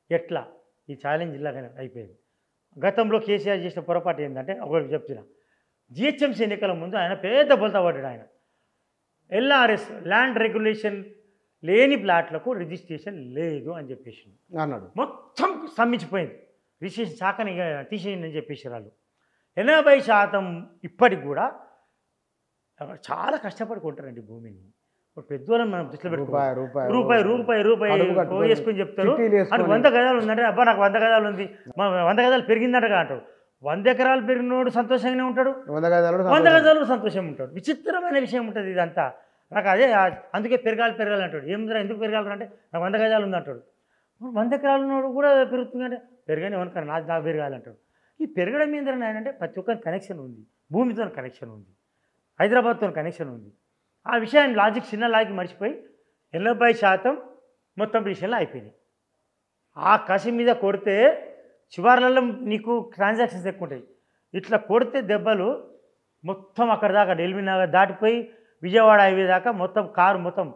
Speaker 2: ఎట్లా? ఈ ఛాలెంజ్ ఇలాగానే అయిపోయింది. గతంలో కేసీఆర్ చేసిన పొరపాటు ఏంటంటే, ఒకటి చెప్తున్నా, జిహెచ్ఎంసీ ఎన్నికల ముందు ఆయన పెద్ద బొల్తా పడ్డాడు. ఆయన ఎల్ఆర్ఎస్ ల్యాండ్ రెగ్యులేషన్ లేని ప్లాట్లకు రిజిస్ట్రేషన్ లేదు అని చెప్పేసి
Speaker 1: అన్నాడు.
Speaker 2: మొత్తం స్తంభించిపోయింది. రిజిస్ట్రేషన్ శాఖని తీసేయండి అని చెప్పేసి వాళ్ళు 80% ఇప్పటికి కూడా చాలా కష్టపడి కొంటారండి భూమిని. ఇప్పుడు పెద్దవాళ్ళని మనం దృష్టిలో పెట్టుకోవాలి. రూపాయి వేసుకొని చెప్తారు. అని 100 గజాలు ఉందంటే అబ్బా నాకు 100 గజాలు ఉంది, 100 గజాలు పెరిగిందటగా అంటాడు. 100 ఎకరాలు పెరిగినోడు సంతోషంగానే ఉంటాడు, 100 గజాలు సంతోషంగా ఉంటాడు. విచిత్రమైన విషయం ఉంటుంది ఇదంతా. నాకు అదే అందుకే పెరగాలి అంటాడు. ఏమిరా ఎందుకు పెరగాలి అంటే నాకు 100 గజాలు ఉంది అంటాడు. 100 ఎకరాలు ఉన్నోడు కూడా పెరుగుతుందంటే పెరగని ఎవరికన్నా నాకు పెరగాలంటాడు. ఈ పెరగడం మీద అంటే ప్రతి ఒక్కరి కనెక్షన్ ఉంది, భూమితో కనెక్షన్ ఉంది, హైదరాబాద్తో కనెక్షన్ ఉంది. ఆ విషయాన్ని లాజిక్ చిన్న లాజిక్ మర్చిపోయి 80% మొత్తం విషయంలో అయిపోయినాయి. ఆ కసి మీద కొడితే చివరిలలో నీకు ట్రాన్సాక్షన్స్ ఎక్కువ ఉంటాయి. ఇట్లా కొడితే దెబ్బలు మొత్తం అక్కడ దాకా ఢిల్లీ నగర్ దాటిపోయి విజయవాడ హైవే దాకా మొత్తం కారు మొత్తం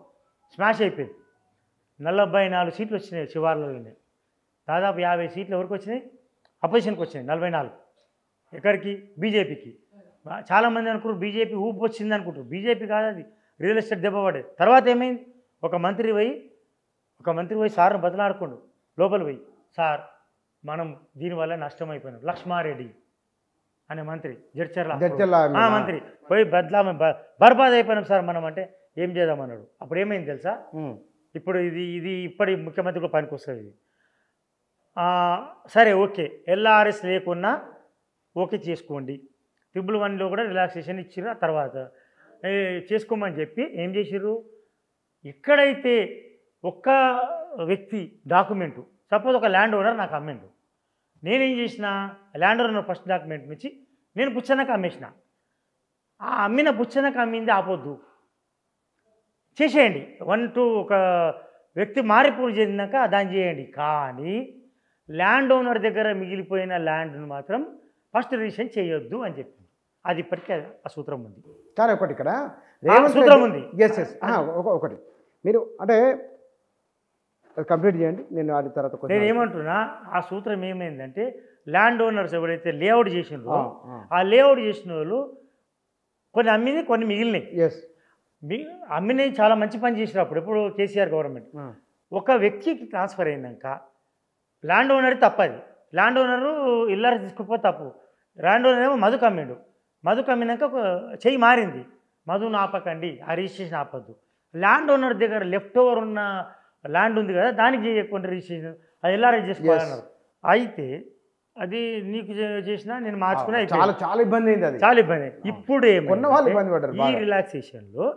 Speaker 2: స్మాష్ అయిపోయింది. 44 సీట్లు వచ్చినాయి చివరిలోనే. దాదాపు 50 సీట్లు ఎవరికి వచ్చినాయి? అపోజిషన్కి వచ్చినాయి 44. ఎక్కడికి? బీజేపీకి. చాలామంది అనుకుంటారు బీజేపీ ఊపు వచ్చింది అనుకుంటారు. బీజేపీ కాదు, అది రియల్ ఎస్టేట్ దెబ్బ పడేది. తర్వాత ఏమైంది? ఒక మంత్రి పోయి సార్ను బదలాడుకోండు లోపల పోయి, సార్ మనం దీనివల్ల నష్టం అయిపోయినాం. లక్ష్మారెడ్డి అనే మంత్రి, జడ్చర్ల మంత్రి పోయి బర్బాద్ అయిపోయినాం సార్ మనం. అంటే ఏం చేద్దామన్నాడు. అప్పుడు ఏమైంది తెలుసా? ఇప్పుడు ఇది ఇప్పటి ముఖ్యమంత్రికి పనికి వస్తుంది ఇది. సరే ఓకే, ఎల్ఆర్ఎస్ లేకున్నా ఓకే చేసుకోండి. 111లో కూడా రిలాక్సేషన్ ఇచ్చిర్రు. ఆ తర్వాత చేసుకోమని చెప్పి ఏం చేసిర్రు? ఎక్కడైతే ఒక్క వ్యక్తి డాక్యుమెంటు, సపోజ్ ఒక ల్యాండ్ ఓనర్ నాకు అమ్మిండు, నేనేం చేసిన ల్యాండ్ ఓనర్ ఫస్ట్ డాక్యుమెంట్ నుంచి నేను పుచ్చనకు అమ్మేసిన. ఆ అమ్మిన పుచ్చనకు అమ్మింది ఆపొద్దు, చేసేయండి. 1 to ఒక వ్యక్తి మారిపోయి చెందినాక దాన్ని చేయండి. కానీ ల్యాండ్ ఓనర్ దగ్గర మిగిలిపోయిన ల్యాండ్ను మాత్రం ఫస్ట్ రిజిస్ట్రేషన్ చేయొద్దు అని చెప్పింది. అది ఇప్పటికే ఆ సూత్రం ఉంది.
Speaker 1: చాలా ఒకటి ఇక్కడ
Speaker 2: సూత్రం ఉంది.
Speaker 1: ఎస్ ఒకటి మీరు అంటే కంప్లీట్ చేయండి, నేను అది తర్వాత
Speaker 2: నేను ఏమంటున్నా, ఆ సూత్రం ఏమైందంటే ల్యాండ్ ఓనర్స్ ఎవరైతే లేఅవుట్ చేసినారో ఆ లేఅవుట్ చేసిన వాళ్ళు కొన్ని అమ్మింది, కొన్ని మిగిలినాయి.
Speaker 1: ఎస్,
Speaker 2: అమ్మినవి చాలా మంచి పని చేసినప్పుడు ఎప్పుడు కేసీఆర్ గవర్నమెంట్ ఒక వ్యక్తికి ట్రాన్స్ఫర్ అయినాక ల్యాండ్ ఓనర్ తప్పది. ల్యాండ్ ఓనరు ఇల్లారి తీసుకుపోతే తప్పు. ల్యాండ్ ఓనర్ ఏమో మధుకు అమ్మిండు, మధుకు అమ్మినాక ఒక చెయ్యి మారింది, మధును ఆపకండి, ఆ రిజిస్ట్రేషన్ ఆపద్దు. ల్యాండ్ ఓనర్ దగ్గర లెఫ్ట్ ఓవర్ ఉన్న ల్యాండ్ ఉంది కదా, దానికి చేయకుండా రిజిస్ట్రేషన్ అది ఎల్ఆర్ఐ చేసుకోవాలన్నారు. అయితే అది నీకు చేసినా నేను మార్చుకునే
Speaker 1: చాలా ఇబ్బంది అయింది, అది
Speaker 2: చాలా ఇబ్బంది. ఇప్పుడు
Speaker 1: ఈ
Speaker 2: రిలాక్సేషన్లో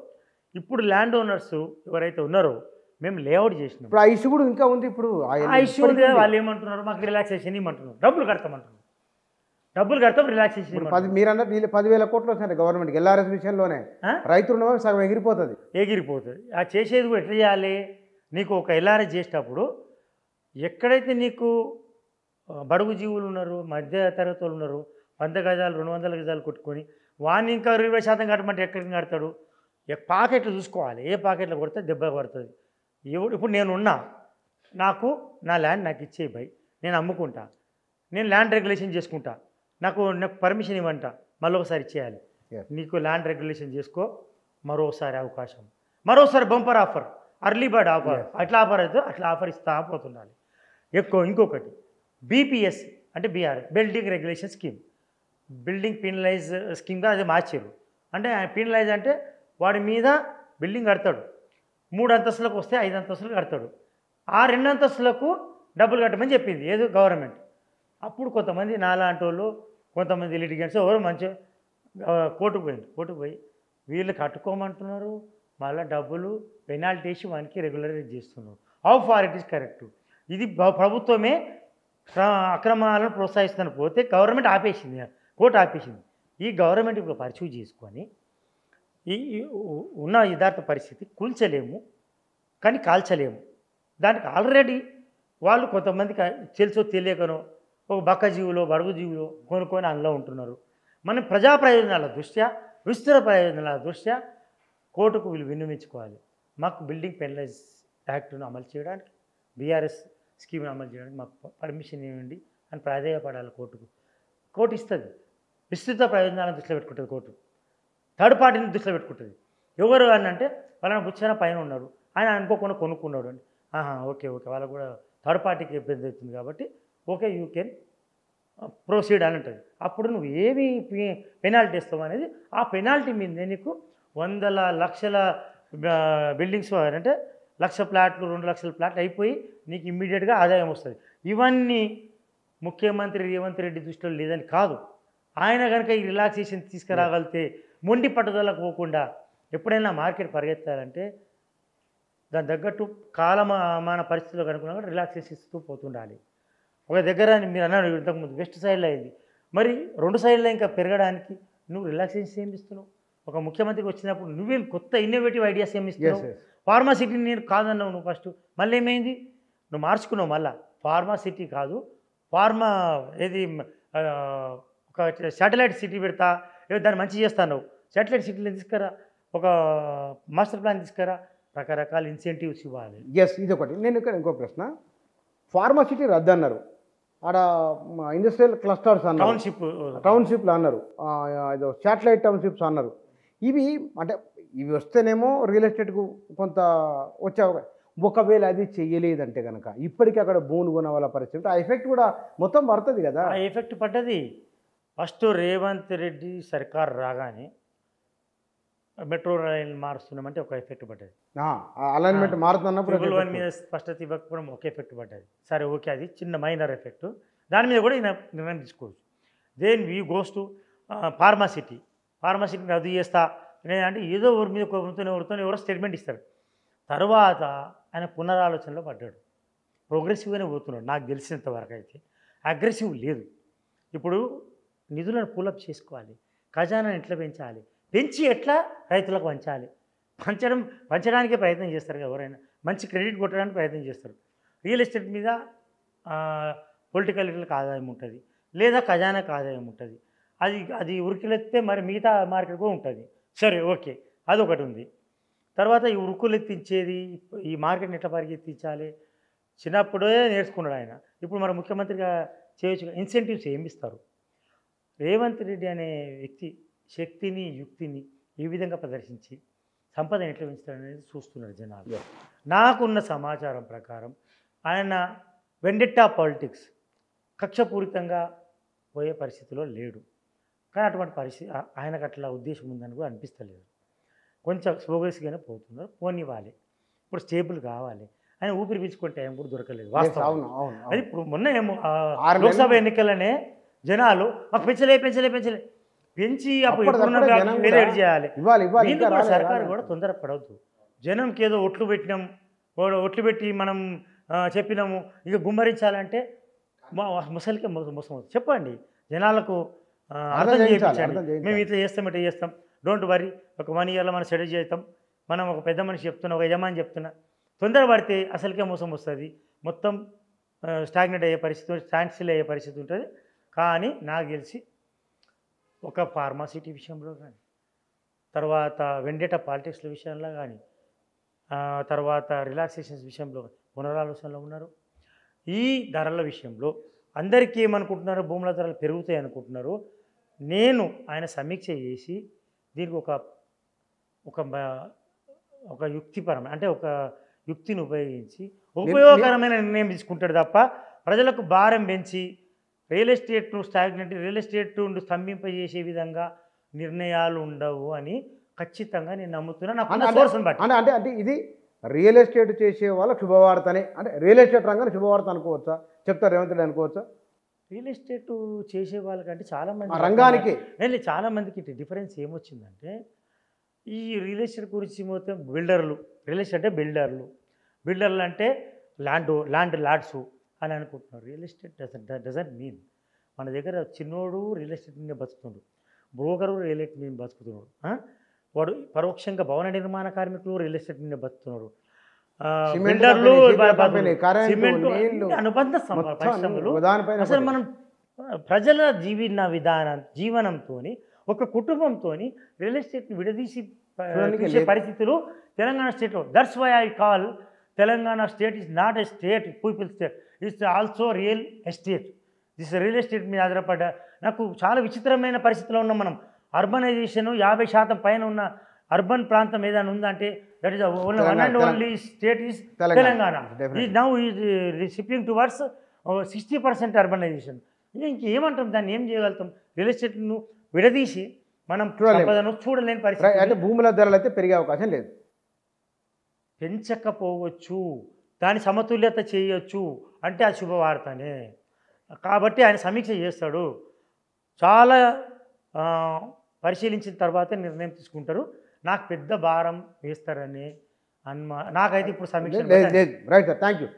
Speaker 2: ఇప్పుడు ల్యాండ్ ఓనర్స్ ఎవరైతే ఉన్నారో మేము లేఅవుట్ చేసినాం.
Speaker 1: ఇప్పుడు ఆ ఇష్యూ కూడా ఇంకా ఉంది. ఇప్పుడు
Speaker 2: ఆ ఇష్యూ ఉంది కదా, వాళ్ళు ఏమంటున్నారు, మాకు రిలాక్సేషన్ ఇవ్వమంటున్నారు, డబ్బులు కడతామంటున్నారు. డబ్బులు కడతాం, రిలాక్సేషన్.
Speaker 1: మీరు అన్నట్టు 10,000 కోట్లు వస్తున్నాయి గవర్నమెంట్కి ఎల్ఆర్ఎస్ విషయంలోనే. రైతు రుణం సగం ఎగిరిపోతుంది. ఆ చేసేది కూడా ఎట్లా చేయాలి? నీకు ఒక ఎల్ఆర్ఎస్ చేసేటప్పుడు ఎక్కడైతే నీకు బడుగు జీవులు ఉన్నారు, మధ్య తరగతి వాళ్ళు ఉన్నారు, 100 గజాలు 200 గజాలు కొట్టుకొని వాడిని ఇంకా 20% కట్టమంటే ఎక్కడికి కడతాడు? పాకెట్లు చూసుకోవాలి, ఏ పాకెట్లో కొడితే దెబ్బ పడుతుంది. ఇప్పుడు నేనున్నా, నాకు నా ల్యాండ్ నాకు ఇచ్చేయి బై, నేను అమ్ముకుంటా, నేను ల్యాండ్ రెగ్యులేషన్ చేసుకుంటా, నాకు పర్మిషన్ ఇవ్వంట, మళ్ళీ ఒకసారి ఇచ్చేయాలి. నీకు ల్యాండ్ రెగ్యులేషన్ చేసుకో, మరోసారి అవకాశం, మరోసారి bumper offer, early bird offer, అట్లా ఆఫర్ అయితే అట్లా ఆఫర్ ఇస్తా పోతుండాలి. ఇంకొకటి బీపీఎస్ అంటే BR building regulation scheme, building penalize స్కీమ్గా అది మార్చారు. అంటే పీనలైజ్ అంటే వాడి మీద బిల్డింగ్ కడతాడు, 3 అంతస్తులకు వస్తే 5 అంతస్తులు కడతాడు, ఆ 2 అంతస్తులకు డబ్బులు కట్టమని చెప్పింది ఏదో గవర్నమెంట్. అప్పుడు కొంతమంది నాలాంటి వాళ్ళు, కొంతమంది లిటిగెంట్స్ ఎవరు మంచిగా కోర్టుకు పోయి వీళ్ళు కట్టుకోమంటున్నారు, మళ్ళీ డబ్బులు పెనాల్టీ వేసి వానికి రెగ్యులరైజ్ చేస్తున్నారు. How far it is correct? ఇది ప్రభుత్వమే అక్రమాలను ప్రోత్సహిస్తున్న పోతే గవర్నమెంట్ ఆపేసింది, కోర్టు ఆపేసింది. ఈ గవర్నమెంట్ ఇప్పుడు పర్సీవ్ చేసుకొని ఈ ఉన్న యథార్థ పరిస్థితి కూల్చలేము కానీ కాల్చలేము. దానికి ఆల్రెడీ వాళ్ళు కొంతమంది తెలుసో తెలియకనో ఒక బక్క జీవులో బడుగు జీవులో కొనుక్కొని అందులో ఉంటున్నారు. మనం ప్రజా ప్రయోజనాల దృష్ట్యా, విస్తృత ప్రయోజనాల దృష్ట్యా కోర్టుకు వీళ్ళు విన్నవించుకోవాలి. మాకు బిల్డింగ్ పెనలైజ్ యాక్ట్ను అమలు చేయడానికి, బీఆర్ఎస్ స్కీమ్ను అమలు చేయడానికి మాకు పర్మిషన్ ఇవ్వండి అని ప్రాధేయపడాలి కోర్టుకు. కోర్టు ఇస్తుంది, విస్తృత ప్రయోజనాలను దృష్టిలో పెట్టుకుంటుంది కోర్టు, థర్డ్ పార్టీని దృష్టిలో పెట్టుకుంటుంది. ఎవరు అని అంటే వాళ్ళని బుచ్చన పైన ఉన్నాడు,
Speaker 2: ఆయన అనుకోకుండా కొనుక్కున్నాడు అండి. ఓకే వాళ్ళకు కూడా థర్డ్ పార్టీకి ఇబ్బంది అవుతుంది కాబట్టి ఓకే యూ కెన్ ప్రొసీడ్ అని ఉంటుంది. అప్పుడు నువ్వు ఏమి పెనాల్టీ ఇస్తావు అనేది ఆ పెనాల్టీ మీద నీకు వందల లక్షల బిల్డింగ్స్ అంటే 1,00,000 ప్లాట్లు 2,00,000 ప్లాట్లు అయిపోయి నీకు ఇమ్మీడియట్గా ఆదాయం వస్తుంది. ఇవన్నీ ముఖ్యమంత్రి రేవంత్ రెడ్డి దృష్టిలో లేదని కాదు. ఆయన కనుక ఈ రిలాక్సేషన్ తీసుకురాగలిగితే మొండి పట్టుదలకు పోకుండా ఎప్పుడైనా మార్కెట్ పరిగెత్తాలంటే దాని తగ్గట్టు కాలమాన పరిస్థితులకు అనుగుణంగా రిలాక్సేషన్ ఇస్తూ పోతుండాలి. ఒక దగ్గర మీరు అన్నాడు ఇంతకుముందు వెస్ట్ సైడ్లో అయింది, మరి 2 సైడ్లో ఇంకా పెరగడానికి నువ్వు రిలాక్సేషన్ ఏమి ఇస్తున్నావు? ఒక ముఖ్యమంత్రికి వచ్చినప్పుడు నువ్వేం కొత్త ఇన్నోవేటివ్ ఐడియాస్ ఏమి ఇస్తున్నావు? ఫార్మాసిటీని నేను కాదన్నావు నువ్వు ఫస్ట్, మళ్ళీ ఏమైంది నువ్వు మార్చుకున్నావు. మళ్ళీ ఫార్మాసిటీ కాదు ఫార్మా ఏది ఒక శాటిలైట్ సిటీ పెడతా దాన్ని మంచి చేస్తాను. శాటిలైట్ సిటీని తీసుకురా, ఒక మాస్టర్ ప్లాన్ తీసుకురా, రకరకాల ఇన్సెంటివ్స్ ఇవ్వాలి.
Speaker 1: ఇది ఒకటి. నేను ఇక్కడ ఇంకో ప్రశ్న, ఫార్మాసిటీ రద్దు అన్నారు, ఆడ ఇండస్ట్రియల్ క్లస్టర్స్ అన్నారు, టౌన్షిప్లు అన్నారు, ఏదో శాటిలైట్ టౌన్షిప్స్ అన్నారు. ఇవి అంటే ఇవి వస్తేనేమో రియల్ ఎస్టేట్కు కొంత వచ్చే ఒకవేళ అది చెయ్యలేదంటే కనుక ఇప్పటికీ అక్కడ భూములు కొనే వాళ్ళ పరిస్థితి ఆ ఎఫెక్ట్ కూడా మొత్తం పడుతుంది కదా.
Speaker 2: ఆ ఎఫెక్ట్ పడ్డది. ఫస్ట్ రేవంత్ రెడ్డి సర్కార్ రాగానే మెట్రో రైలు మారుస్తున్నామంటే ఒక ఎఫెక్ట్ పడ్డది.
Speaker 1: అలైన్మెంట్ మారుతున్నప్పుడు
Speaker 2: ట్రిపుల్ 1 మీద స్పష్టత ఇవ్వకపోవడం ఒక ఎఫెక్ట్ పడ్డది. సరే ఓకే, అది చిన్న మైనర్ ఎఫెక్ట్, దాని మీద కూడా ఈయన నిర్ణయం తీసుకోవచ్చు. దెన్ వీ గోస్ టు ఫార్మాసిటీని రద్దు చేస్తా అంటే ఏదో ఊరి మీద ఎవరితో స్టేట్మెంట్ ఇస్తారు. తర్వాత ఆయన పునరాలోచనలో పడ్డాడు, ప్రోగ్రెసివ్గానే పోతున్నాడు. నాకు తెలిసినంత వరకు అయితే అగ్రెసివ్ లేదు. ఇప్పుడు నిధులను పూలప్ చేసుకోవాలి, ఖజానాను ఎట్లా పెంచాలి, పెంచి ఎట్లా రైతులకు పంచడానికే ప్రయత్నం చేస్తారు. ఎవరైనా మంచి క్రెడిట్ కొట్టడానికి ప్రయత్నం చేస్తారు. రియల్ ఎస్టేట్ మీద పొలిటికల్ లీడర్లకు ఆదాయం ఉంటుంది, లేదా ఖజానాకు ఆదాయం ఉంటుంది. అది ఉరికిలెత్తే మరి మిగతా మార్కెట్ కూడా ఉంటుంది. సరే ఓకే, అదొకటి ఉంది. తర్వాత ఈ ఉరుకులెత్తించేది, ఈ మార్కెట్ని ఎట్లా పరిగెత్తించాలి చిన్నప్పుడే నేర్చుకున్నాడు ఆయన. ఇప్పుడు మరి ముఖ్యమంత్రిగా చేయొచ్చు. ఇన్సెంటివ్స్ ఏమి ఇస్తారు? రేవంత్ రెడ్డి అనే వ్యక్తి శక్తిని యుక్తిని ఈ విధంగా ప్రదర్శించి సంపదను ఎట్లా పెంచుతాడనేది చూస్తున్నారు జనాలు. నాకున్న సమాచారం ప్రకారం ఆయన వెండెట్టా పాలిటిక్స్ కక్షపూరితంగా పోయే పరిస్థితిలో లేడు. కానీ అటువంటి పరిస్థితి ఆయనకు అట్లా ఉద్దేశం ఉందని కూడా అనిపిస్తలేదు. కొంచెం ప్రోగ్రెస్గానే పోతున్నారు, పోనివ్వాలి. ఇప్పుడు స్టేబుల్ కావాలి. ఆయన ఊపిరి పీల్చుకునే టైం కూడా దొరకలేదు వాస్తవం. అది ఇప్పుడు మొన్న ఏమో లోక్సభ ఎన్నికలనే జనాలు మాకు పెంచలే పెంచి అప్పుడు వేరేడు చేయాలి. సర్కారు కూడా తొందరపడవద్దు. జనంకి ఏదో ఒట్లు పెట్టి మనం చెప్పినాము ఇక గుమ్మరించాలంటే ముసలికే మోసం అవుతుంది. చెప్పండి జనాలకు, అర్థం చేయించండి. మేము ఇట్లా చేస్తాం, డోంట్ వరీ, ఒక 1 ఇయర్లో మనం సెటిల్ చేస్తాం. మనం ఒక పెద్ద మనిషి చెప్తున్నా, ఒక యజమాని చెప్తున్నా, తొందరపడితే అసలుకే మోసం వస్తుంది. మొత్తం స్టాగ్నెట్ అయ్యే పరిస్థితి, స్టాండ్స్టిల్ అయ్యే పరిస్థితి ఉంటుంది. కానీ నాకు తెలిసి ఒక ఫార్మాసిటీ విషయంలో కానీ, తర్వాత వెండేటా పాలిటిక్స్ల విషయంలో కానీ, తర్వాత రిలాక్సేషన్స్ విషయంలో పునరాలోచనలో ఉన్నారు. ఈ ధరల విషయంలో అందరికీ ఏమనుకుంటున్నారు, భూముల ధరలు పెరుగుతాయి అనుకుంటున్నారు. నేను ఆయన సమీక్ష చేసి దీనికి ఒక యుక్తిపరమైన అంటే ఒక యుక్తిని ఉపయోగించి ఉపయోగకరమైన నిర్ణయం తీసుకుంటాడు తప్ప ప్రజలకు భారం పెంచి రియల్ ఎస్టేట్ను స్తంభింపజేసే విధంగా నిర్ణయాలు ఉండవు అని ఖచ్చితంగా నేను నమ్ముతున్నా.
Speaker 1: అంటే ఇది రియల్ ఎస్టేట్ చేసే వాళ్ళ శుభవార్తనే, అంటే రియల్ ఎస్టేట్ రంగాన్ని శుభవార్త అనుకోవచ్చా? చెప్తారు రేవంత్ రెడ్డి అనుకోవచ్చా?
Speaker 2: రియల్ ఎస్టేట్ చేసే వాళ్ళకంటే చాలామంది
Speaker 1: రంగానికి
Speaker 2: చాలామందికి డిఫరెన్స్ ఏమొచ్చిందంటే, ఈ రియల్ ఎస్టేట్ గురించి మొత్తం రియల్ ఎస్టేట్ అంటే బిల్డర్లు అంటే లాడ్సు అని అనుకుంటున్నారు. Real estate doesn't mean. మన దగ్గర చిన్నోడు రియల్ ఎస్టేట్ మీద బతుకుతున్నాడు, బ్రోకరు రియల్ ఎస్టేట్ మీద బతుకుతున్నాడు, వాడు పరోక్షంగా భవన నిర్మాణ కార్మికులు రియల్ ఎస్టేట్ మీద బతుకుతున్నారు, బిల్డర్లు, అనుబంధ పరిశ్రమలు. అసలు మనం ప్రజల జీవనంతో ఒక కుటుంబంతో రియల్ ఎస్టేట్ని విడదీసి పరిస్థితులు తెలంగాణ స్టేట్లో. That's why I call Telangana state is not a state, people state, it's also real estate. This real estate మీద ఆధారపడ్డ నాకు చాలా విచిత్రమైన పరిస్థితిలో ఉన్నాం మనం. అర్బనైజేషన్ 50% పైన ఉన్న అర్బన్ ప్రాంతం ఏదైనా ఉందంటే that is one and only state is
Speaker 1: Telangana.
Speaker 2: Telangana.
Speaker 1: Definitely.
Speaker 2: Is now is shifting towards 60% urbanisation. ఇంకేమంటాం, దాన్ని ఏం చేయగలుగుతాం? రియల్ ఎస్టేట్ను విడదీసి మనం
Speaker 1: చూడలేం.
Speaker 2: సంపదను చూడలేని
Speaker 1: రైట్.
Speaker 2: పరిస్థితి.
Speaker 1: అంటే భూముల ధరలు అయితే పెరిగే అవకాశం లేదు.
Speaker 2: పెంచకపోవచ్చు, దాని సమతుల్యత చేయొచ్చు అంటే అది శుభవార్తనే. కాబట్టి ఆయన సమీక్ష చేస్తాడు, చాలా పరిశీలించిన తర్వాతే నిర్ణయం తీసుకుంటారు. నాకు పెద్ద భారం వేస్తారని నాకైతే ఇప్పుడు సమీక్ష
Speaker 1: లేదు. Right sir, thank you.